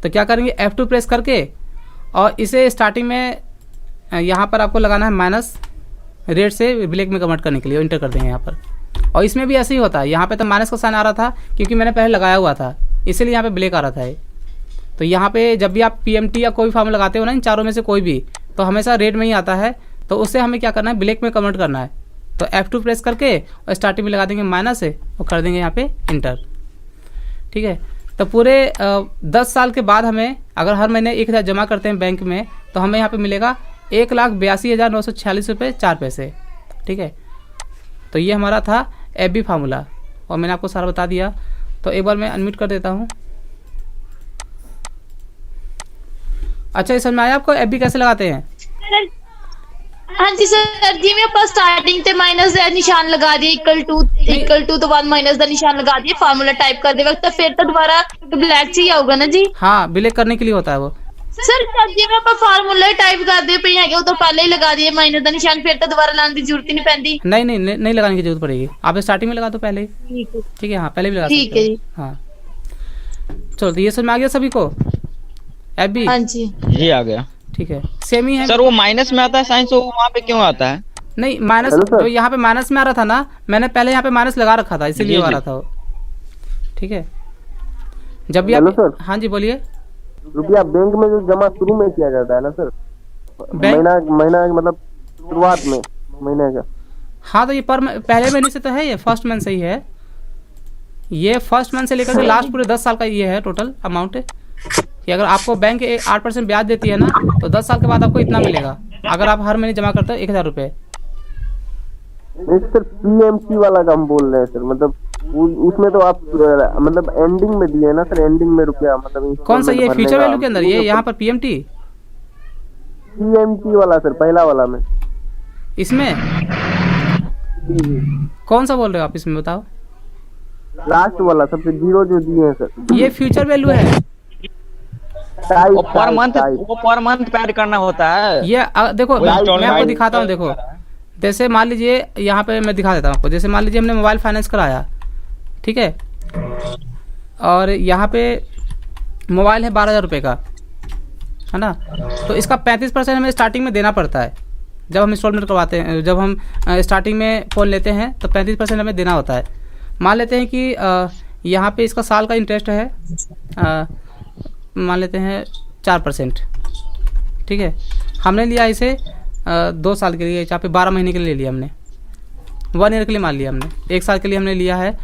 तो क्या करेंगे F2 प्रेस करके और इसे स्टार्टिंग में यहाँ पर आपको लगाना है माइनस, रेट से ब्लैक में कन्वर्ट करने के लिए इंटर कर देंगे यहाँ पर। और इसमें भी ऐसे ही होता है, यहाँ पे तो माइनस का साइन आ रहा था क्योंकि मैंने पहले लगाया हुआ था, इसीलिए यहाँ पे ब्लैक आ रहा था। तो यहाँ पे जब भी आप PMT या कोई फार्मूला लगाते हो ना इन चारों में से कोई भी, तो हमेशा रेट में ही आता है, तो उससे हमें क्या करना है ब्लैक में कन्वर्ट करना है। तो F2 प्रेस करके और स्टार्टिंग में लगा देंगे माइनस है और कर देंगे यहाँ पे इंटर। ठीक है, तो पूरे 10 साल के बाद हमें अगर हर महीने 1000 जमा करते हैं बैंक में, तो हमें यहाँ पे मिलेगा 1,82,946 रुपये 4 पैसे। ठीक है, तो ये हमारा था FB फार्मूला और मैंने आपको सारा बता दिया। तो एक बार मैं अनम्यूट कर देता हूँ। अच्छा, ये समझ में आया आपको FB कैसे लगाते हैं?
हाँ जी सर, जिवें ਆਪਾਂ ਸਟਾਰਟਿੰਗ ਤੇ ਮਾਈਨਸ ਦਾ ਨਿਸ਼ਾਨ ਲਗਾ ਦਈਏ ਇਕੁਅਲ ਟੂ ਤੋਂ ਬਾਅਦ ਮਾਈਨਸ ਦਾ ਨਿਸ਼ਾਨ ਲਗਾ ਦਈਏ ਫਾਰਮੂਲਾ टाइप करते वक्त, तो फिर तो दोबारा ब्लैक से ही आऊगा ना जी?
हाँ, ब्लैक करने के लिए होता है वो।
सर जिवें ਆਪਾਂ ਫਾਰਮੂਲਾ टाइप करते पे है ਉਹ ਤੋਂ ਪਹਿਲੇ ही लगा दिए माइनस ਦਾ ਨਿਸ਼ਾਨ, फिर तो दोबारा लाने की जरूरत ही नहीं पैंदी?
नहीं लगाने की जरूरत पड़ेगी, आप स्टार्टिंग में लगा दो पहले ही। ठीक है, हाँ पहले भी लगा
ठीक है जी।
हाँ चलो, तो ये समझ में आ गया सभी को FB?
हाँ जी
जी आ गया।
ठीक है, सेम ही है
सर वो माइनस में आता है साइंस, वो वहाँ पे क्यों आता है?
नहीं माइनस, जो यहाँ पे माइनस में आ रहा था ना, मैंने पहले यहाँ पे माइनस लगा रखा था इसीलिए आ रहा था वो। ठीक है, जब भी आप, हाँ जी बोलिए।
रुपया बैंक में जो जमा शुरू में किया जाता है ना सर, महीना मतलब शुरुआत में महीने का।
हाँ, तो ये पहले महीने से तो है, ये फर्स्ट मंथ से ही है, ये फर्स्ट मंथ से लेकर के लास्ट पूरे 10 साल का ये है टोटल अमाउंट है कि अगर आपको बैंक 8% ब्याज देती है ना, तो 10 साल के बाद आपको इतना मिलेगा अगर आप हर महीने जमा करते हो 1000 रुपये।
सर PMT वाला का हम बोल रहे हैं सर, मतलब उसमें तो आप मतलब एंडिंग में दिए ना सर, एंडिंग में रुपया मतलब
कौन सा, ये फ्यूचर वैल्यू के अंदर ये यहाँ पर PMT
वाला सर, पहला वाला में
इसमें कौन सा बोल रहे हो आप, इसमें बताओ।
लास्ट वाला सबसे 0 जो दिए हैं सर,
ये फ्यूचर वैल्यू है,
वो पर मंथ पैड करना होता है।
ये देखो मैं आपको दिखाता हूँ। देखो जैसे मान लीजिए यहाँ पे मैं दिखा देता हूँ आपको, जैसे मान लीजिए हमने मोबाइल फाइनेंस कराया, ठीक है। और यहाँ पे मोबाइल है 12,000 रुपये का, है ना। तो इसका 35% हमें स्टार्टिंग में देना पड़ता है जब हम इंस्टॉलमेंट करवाते हैं। जब हम स्टार्टिंग में फ़ोन लेते हैं तो 35% हमें देना होता है। मान लेते हैं कि यहाँ पे इसका साल का इंटरेस्ट है, मान लेते हैं 4%, ठीक है। हमने लिया इसे 2 साल के लिए, जहाँ पे 12 महीने के लिए लिया हमने, 1 ईयर के लिए मान लिया हमने, 1 साल के लिए हमने लिया है।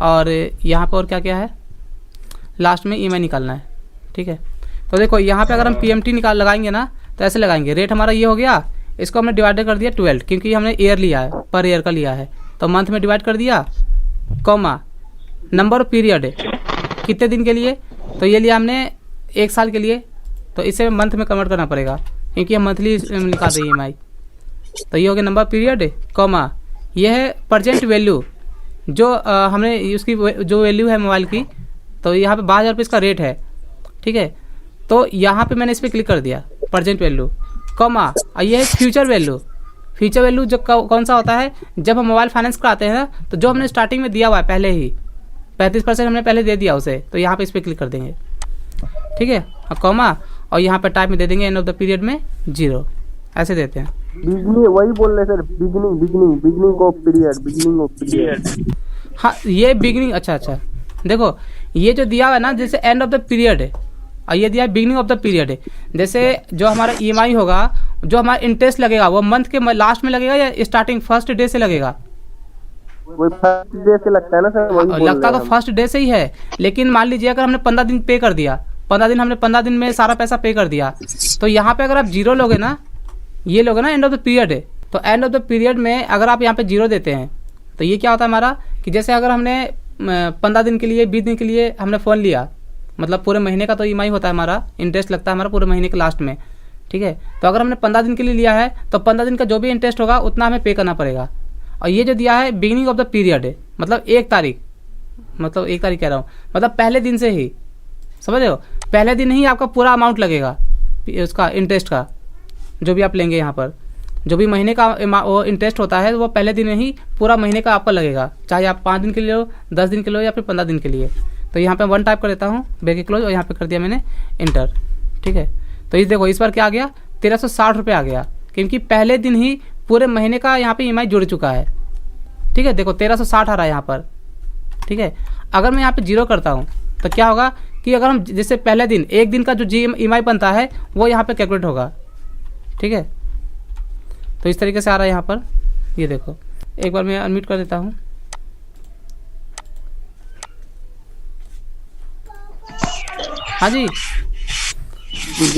और यहाँ पर और क्या क्या है, लास्ट में EMI निकालना है, ठीक है। तो देखो यहाँ पे अगर हम PMT लगाएंगे ना तो ऐसे लगाएंगे। रेट हमारा ये हो गया, इसको हमने डिवाइड कर दिया 12, क्योंकि हमने ईयर लिया है, पर ईयर का लिया है, तो मंथ में डिवाइड कर दिया, कॉमा नंबर ऑफ पीरियड कितने दिन के लिए, तो ये लिया हमने 1 साल के लिए, तो इसे मंथ में कन्वर्ट करना पड़ेगा क्योंकि हम मंथली निकाल रहे हैं EMI। तो ये हो गया नंबर पीरियड, कॉमा ये है प्रजेंट वैल्यू, जो हमने उसकी जो वैल्यू है मोबाइल की, तो यहाँ पे 12,000 रुपये इसका रेट है, ठीक है। तो यहाँ पे मैंने इस पर क्लिक कर दिया, प्रजेंट वैल्यू, कॉमा ये है फ्यूचर वैल्यू। फ्यूचर वैल्यू जो कौन सा होता है, जब हम मोबाइल फाइनेंस कराते हैं ना, तो जो हमने स्टार्टिंग में दिया हुआ है पहले ही 35% हमने पहले दे दिया उसे, तो यहाँ पे इस पर क्लिक कर देंगे, ठीक है, कॉमा और यहाँ पे टाइप में दे देंगे एंड ऑफ द पीरियड में 0, ऐसे देते हैं।
बिगनिंग वही बोल रहे सर, बिगनिंग ऑफ पीरियड।
हाँ ये बिगनिंग, अच्छा देखो ये जो दिया हुआ है ना, जैसे एंड ऑफ द पीरियड है और ये दिया है बिगनिंग ऑफ द पीरियड है। जैसे जो हमारा EMI होगा, जो हमारा इंटरेस्ट लगेगा वो मंथ के लास्ट में लगेगा या स्टार्टिंग फर्स्ट डे से लगेगा?
वही फर्स्ट डे से लगता है ना सर, वही बोल
लगता
रहे
तो फर्स्ट डे से ही है, लेकिन मान लीजिए अगर हमने 15 दिन पे कर दिया, 15 दिन में सारा पैसा पे कर दिया, तो यहाँ पे अगर आप 0 लोगे ना, ये लोगे ना एंड ऑफ द पीरियड है, तो एंड ऑफ द पीरियड में अगर आप यहाँ पे 0 देते हैं तो ये क्या होता है हमारा, कि जैसे अगर हमने 15 दिन के लिए 20 दिन के लिए हमने फ़ोन लिया, मतलब पूरे महीने का तो EMI होता है हमारा, इंटरेस्ट लगता है हमारा पूरे महीने के लास्ट में, ठीक है। तो अगर हमने 15 दिन के लिए लिया है तो 15 दिन का जो भी इंटरेस्ट होगा उतना हमें पे करना पड़ेगा। और ये जो दिया है बिगिनिंग ऑफ द पीरियड है, मतलब 1 तारीख, मतलब 1 तारीख कह रहा हूँ, मतलब पहले दिन से ही, समझ रहे हो, पहले दिन ही आपका पूरा अमाउंट लगेगा उसका इंटरेस्ट का, जो भी आप लेंगे यहाँ पर, जो भी महीने का वो इंटरेस्ट होता है वो पहले दिन में ही पूरा महीने का आपका लगेगा, चाहे आप 5 दिन के लिए लो, 10 दिन के लिए या फिर 15 दिन के लिए। तो यहाँ पे 1 टाइप कर देता हूँ, ब्रैकेट क्लोज, और यहाँ पे कर दिया मैंने इंटर, ठीक है। तो इस देखो इस बार क्या आ गया, 1360 रुपये आ गया, क्योंकि पहले दिन ही पूरे महीने का यहाँ पे EMI जुड़ चुका है, ठीक है। देखो 1360 आ रहा है यहाँ पर, ठीक है। अगर मैं यहाँ पे 0 करता हूँ तो क्या होगा कि अगर हम जैसे पहले दिन 1 दिन का जो EMI बनता है वो यहाँ पे कैलकुलेट होगा, ठीक है। तो इस तरीके से आ रहा है यहाँ पर, ये देखो एक बार मैं अनम्यूट कर देता हूँ। हाँ जी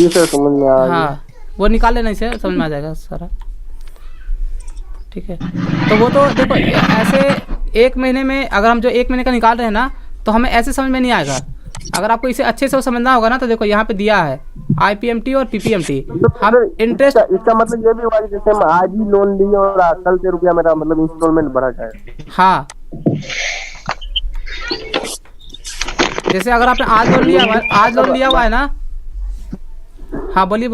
सर समझ में आ गया।
हाँ वो निकाल लेना, इसे समझ में आ जाएगा सारा, ठीक है। तो वो तो देखो ऐसे 1 महीने में अगर हम जो 1 महीने का निकाल रहे हैं ना, तो हमें ऐसे समझ में नहीं आएगा। अगर आपको इसे अच्छे से समझना होगा ना, तो देखो यहाँ पे दिया है IPMT और PPMT। हम इंटरेस्ट,
इसका मतलब ये भी हुआ कि जैसे हम आज ही लोन लिए और कल से रुपया मेरा मतलब इंस्टॉलमेंट भरा जाए।
हाँ जैसे अगर आपने आज लोन लिया हुआ है ना, हाँ बोलिए।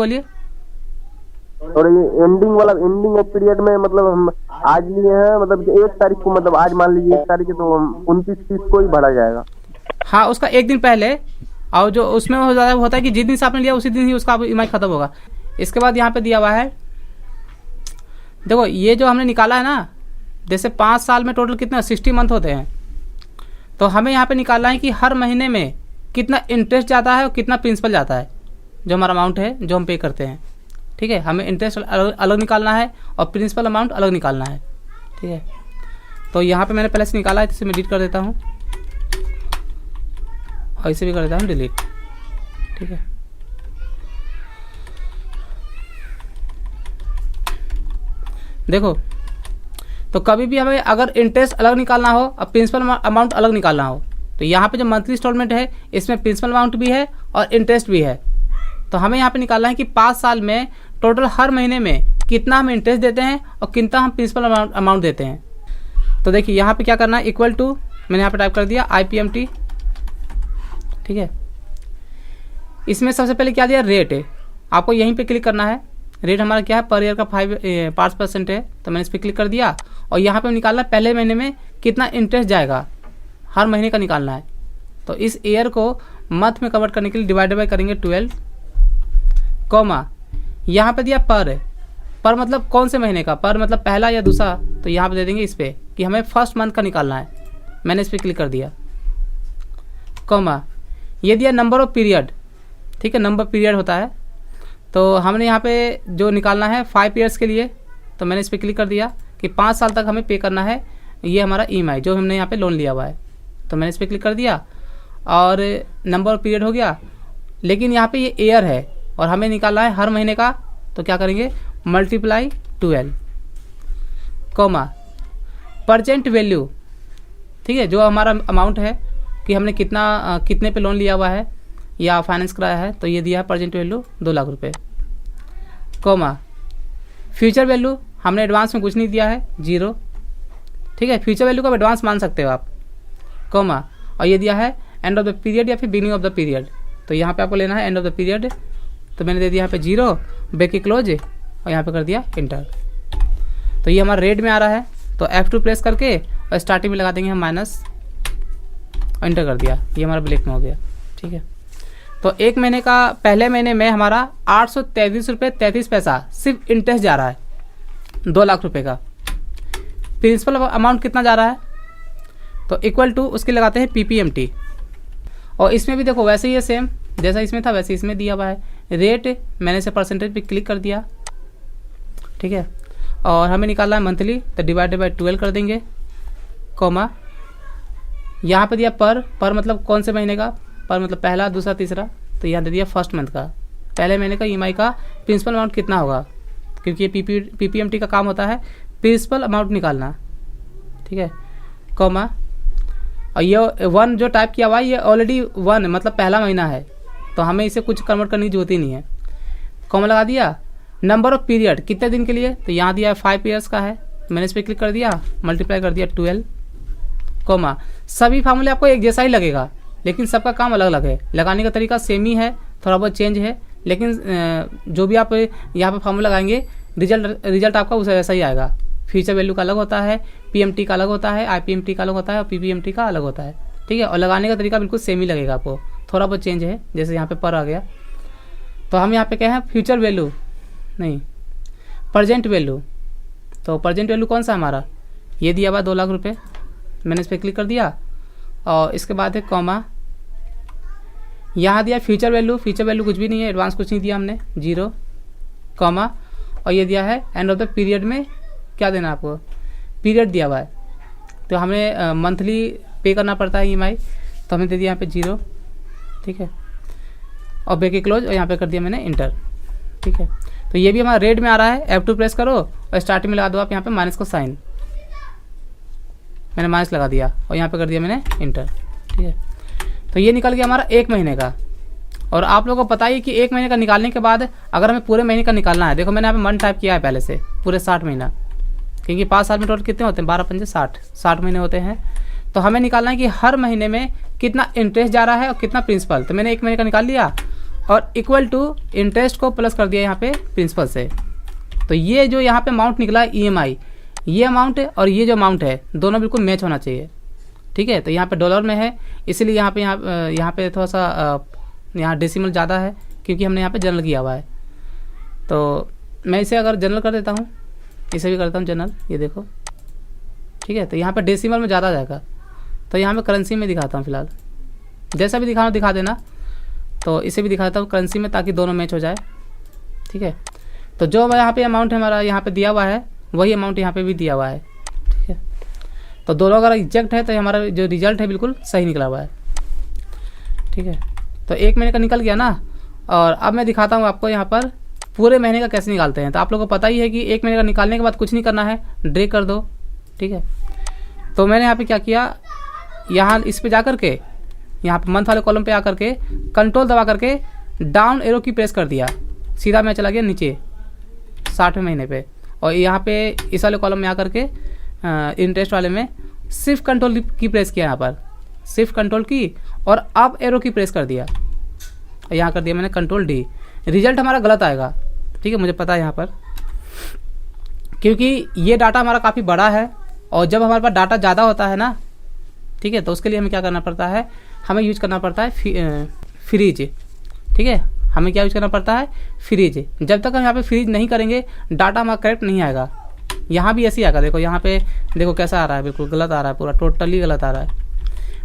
और ये एंडिंग ऑफ पीरियड में मतलब हम आज लिए हैं, मतलब 1 तारीख को, मतलब आज मान लीजिए 1 तारीख है तो 29-30 को ही भरा जाएगा।
हाँ उसका 1 दिन पहले, और जो उसमें हो ज़्यादा होता है कि जिस दिन से आपने लिया उसी दिन ही उसका EMI खत्म होगा। इसके बाद यहाँ पे दिया हुआ है, देखो ये जो हमने निकाला है ना, जैसे 5 साल में टोटल कितना 60 मंथ होते हैं, तो हमें यहाँ पे निकालना है कि हर महीने में कितना इंटरेस्ट जाता है और कितना प्रिंसिपल जाता है, जो हमारा अमाउंट है जो हम पे करते हैं, ठीक है। हमें इंटरेस्ट अलग निकालना है और प्रिंसिपल अमाउंट अलग निकालना है, ठीक है। तो यहाँ पे मैंने पहले से निकाला है, इसे मैं डिलीट कर देता हूँ और इसे भी कर देता हूँ डिलीट, ठीक है। देखो तो कभी भी हमें अगर इंटरेस्ट अलग निकालना हो और प्रिंसिपल अमाउंट अलग निकालना हो, तो यहाँ पे जो मंथली इंस्टॉलमेंट है इसमें प्रिंसिपल अमाउंट भी है और इंटरेस्ट भी है। तो हमें यहाँ पे निकालना है कि 5 साल में टोटल हर महीने में कितना हम इंटरेस्ट देते हैं और कितना हम प्रिंसिपल अमाउंट देते हैं। तो देखिए यहाँ पे क्या करना है, इक्वल टू, मैंने यहाँ पे टाइप कर दिया IPMT, ठीक है। इसमें सबसे पहले क्या दिया, रेट है, आपको यहीं पे क्लिक करना है। रेट हमारा क्या है, पर ईयर का 5% है, तो मैंने इस पर क्लिक कर दिया और यहाँ पे निकालना पहले महीने में कितना इंटरेस्ट जाएगा हर महीने का निकालना है। तो इस ईयर को मंथ में कन्वर्ट करने के लिए डिवाइडेड बाय करेंगे 12, कॉमा यहाँ पे दिया पर मतलब कौन से महीने का, पर मतलब पहला या दूसरा, तो यहाँ पे दे देंगे इस पर कि हमें फर्स्ट मंथ का निकालना है। मैंने इस पर क्लिक कर दिया, कॉमा ये दिया नंबर ऑफ पीरियड, ठीक है, नंबर पीरियड होता है। तो हमने यहाँ पे जो निकालना है 5 ईयर्स के लिए, तो मैंने इस पर क्लिक कर दिया कि 5 साल तक हमें पे करना है ये हमारा EMI जो हमने यहाँ पे लोन लिया हुआ है। तो मैंने इस पर क्लिक कर दिया और नंबर ऑफ पीरियड हो गया। लेकिन यहाँ पे ये ईयर है और हमें निकालना है हर महीने का, तो क्या करेंगे मल्टीप्लाई 12, कॉमा परसेंट वैल्यू, ठीक है, जो हमारा अमाउंट है कि हमने कितने पे लोन लिया हुआ है या फाइनेंस कराया है, तो ये दिया है परसेंट वैल्यू 2 लाख रुपए, कॉमा फ्यूचर वैल्यू हमने एडवांस में कुछ नहीं दिया है 0, ठीक है, फ्यूचर वैल्यू को एडवांस मान सकते हो आप, कॉमा और ये दिया है एंड ऑफ द पीरियड या फिर बिगिनिंग ऑफ द पीरियड। तो यहाँ पे आपको लेना है एंड ऑफ द पीरियड, तो मैंने दे दिया यहाँ पे 0 ब्रैकेट क्लोज और यहाँ पे कर दिया इंटर। तो ये हमारा रेट में आ रहा है, तो F2 प्रेस करके और स्टार्टिंग में लगा देंगे हम माइनस, एंटर कर दिया, ये हमारा ब्लैक में हो गया, ठीक है। तो एक महीने का पहले महीने में हमारा 833 रुपये 33 पैसा सिर्फ इंटरेस्ट जा रहा है 2 लाख रुपए का। प्रिंसिपल अमाउंट कितना जा रहा है, तो इक्वल टू उसके लगाते हैं PPMT। और इसमें भी देखो वैसे ही है, सेम जैसा इसमें था वैसे इसमें दिया हुआ है। रेट मैंने इसे परसेंटेज पे क्लिक कर दिया, ठीक है, और हमें निकालना है मंथली, तो डिवाइडेड बाय 12 कर देंगे, कॉमा यहाँ पे दिया पर मतलब कौन से महीने का, पर मतलब पहला दूसरा तीसरा, तो यहाँ दे दिया फर्स्ट मंथ का, पहले महीने का EMI का प्रिंसिपल अमाउंट कितना होगा, क्योंकि ये PPMT का काम होता है प्रिंसिपल अमाउंट निकालना, ठीक है, कॉमा और ये 1 जो टाइप किया हुआ है ये ऑलरेडी 1 मतलब पहला महीना है, तो हमें इसे कुछ कन्वर्ट करने की जरूरत ही नहीं है, कॉमा लगा दिया। नंबर ऑफ पीरियड कितने दिन के लिए, तो यहाँ दिया 5 ईयर्स का है, मैंने इस पर क्लिक कर दिया, मल्टीप्लाई कर दिया 12, कॉमा सभी फार्मूले आपको एक जैसा ही लगेगा लेकिन सबका काम अलग अलग है, लगाने का तरीका सेम ही है, थोड़ा बहुत चेंज है, लेकिन जो भी आप यहाँ पे फार्मूला लगाएंगे रिजल्ट आपका उस वैसा ही आएगा। फ्यूचर वैल्यू का अलग होता है, PMT का अलग होता है, IPMT का अलग होता है और PPMT का अलग होता है, ठीक है, और लगाने का तरीका बिल्कुल सेम ही लगेगा आपको, थोड़ा बहुत चेंज है, जैसे यहाँ पे पर आ गया। तो हम यहाँ पे क्या है फ्यूचर वैल्यू नहीं प्रजेंट वैल्यू, तो प्रजेंट वैल्यू कौन सा हमारा ये दिया हुआ 2 लाख रुपये, मैंने इस पर क्लिक कर दिया और इसके बाद है कॉमा यहाँ दिया फ्यूचर वैल्यू कुछ भी नहीं है, एडवांस कुछ नहीं दिया हमने 0, कॉमा और ये दिया है एंड ऑफ द पीरियड में क्या देना आपको, पीरियड दिया हुआ है, तो हमें मंथली पे करना पड़ता है EMI, तो हमने दे दिया यहाँ पे 0, ठीक है, और ब्रैकेट क्लोज और यहाँ पे कर दिया मैंने इंटर, ठीक है। तो ये भी हमारा रेट में आ रहा है। F2 प्रेस करो और स्टार्टिंग में लगा दो आप यहाँ पे माइनस को साइन, मैंने माइनस लगा दिया और यहाँ पे कर दिया मैंने इंटर, ठीक है। तो ये निकल गया हमारा 1 महीने का। और आप लोगों को पता ही कि 1 महीने का निकालने के बाद अगर हमें पूरे महीने का निकालना है, देखो मैंने यहाँ पे मंथ टाइप किया है पहले से पूरे 60 महीना, क्योंकि 5 साल में टोटल कितने होते हैं 12 पंजे 60 महीने होते हैं। तो हमें निकालना है कि हर महीने में कितना इंटरेस्ट जा रहा है और कितना प्रिंसिपल। तो मैंने 1 महीने का निकाल लिया और इक्वल टू इंटरेस्ट को प्लस कर दिया यहाँ पे प्रिंसिपल से। तो ये जो यहाँ पे अमाउंट निकला है EMI, ये अमाउंट है और ये जो अमाउंट है दोनों बिल्कुल मैच होना चाहिए, ठीक है। तो यहाँ पे डॉलर में है इसीलिए यहाँ पे थोड़ा सा यहाँ डेसिमल ज़्यादा है क्योंकि हमने यहाँ पे जनरल किया हुआ है। तो मैं इसे अगर जनरल कर देता हूँ, इसे भी करता हूँ जनरल, ये देखो, ठीक है। तो यहाँ पे डेसिमल में ज़्यादा जाएगा, तो यहाँ पे करेंसी में दिखाता हूँ फिलहाल, जैसा भी दिखाना दिखा देना। तो इसे भी दिखाता हूँ करेंसी में ताकि दोनों मैच हो जाए, ठीक है। तो जो यहाँ पे अमाउंट हमारा यहाँ पे दिया हुआ है वही अमाउंट यहाँ पे भी दिया हुआ है, ठीक है। तो दोनों अगर एग्जैक्ट है तो हमारा जो रिजल्ट है बिल्कुल सही निकला हुआ है, ठीक है। तो 1 महीने का निकल गया ना। और अब मैं दिखाता हूँ आपको यहाँ पर पूरे महीने का कैसे निकालते हैं। तो आप लोगों को पता ही है कि 1 महीने का निकालने के बाद कुछ नहीं करना है, ड्रैग कर दो, ठीक है। तो मैंने यहाँ पे क्या किया, यहाँ इस पे जा करके यहाँ पे मंथ वाले कॉलम पे आकर के कंट्रोल दबा करके डाउन एरो की प्रेस कर दिया, सीधा मैं चला गया नीचे 60वें महीने पे। और यहाँ पे इस वाले कॉलम में आकर के इंटरेस्ट वाले में सिर्फ कंट्रोल की प्रेस किया, यहाँ पर सिर्फ कंट्रोल की और अप एरो की प्रेस कर दिया और यहाँ कर दिया मैंने कंट्रोल D। रिजल्ट हमारा गलत आएगा, ठीक है, मुझे पता है यहाँ पर, क्योंकि ये डाटा हमारा काफ़ी बड़ा है और जब हमारे पास डाटा ज़्यादा होता है ना ठीक है। तो उसके लिए हमें क्या करना पड़ता है, हमें यूज करना पड़ता है फ्रीज, ठीक है। हमें क्या यूज करना पड़ता है, फ्रीज। जब तक हम यहाँ पे फ्रीज नहीं करेंगे डाटा हमारा करेक्ट नहीं आएगा। यहाँ भी ऐसे ही आएगा, देखो यहाँ पे देखो कैसा आ रहा है, बिल्कुल गलत आ रहा है, पूरा टोटली गलत आ रहा है।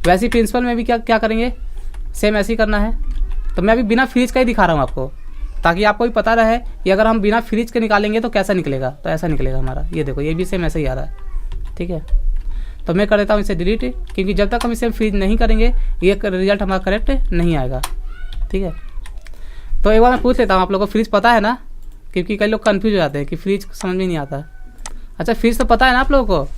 वैसे ही प्रिंसिपल में भी क्या करेंगे, सेम ऐसे ही करना है। तो मैं अभी बिना फ्रीज का ही दिखा रहा हूँ आपको, ताकि आपको भी पता रहे कि अगर हम बिना फ्रीज के निकालेंगे तो कैसा निकलेगा। तो ऐसा निकलेगा हमारा, ये देखो ये भी सेम ऐसे ही आ रहा है, ठीक है। तो मैं कर देता हूँ इसे डिलीट, क्योंकि जब तक हम इसे फ्रीज नहीं करेंगे ये रिजल्ट हमारा करेक्ट नहीं आएगा, ठीक है। तो एक बार मैं पूछ लेता हूँ, आप लोगों को फ्रीज पता है ना, क्योंकि कई लोग कंफ्यूज हो जाते हैं कि फ्रीज समझ में नहीं आता। अच्छा फ्रीज तो पता है ना आप लोगों को?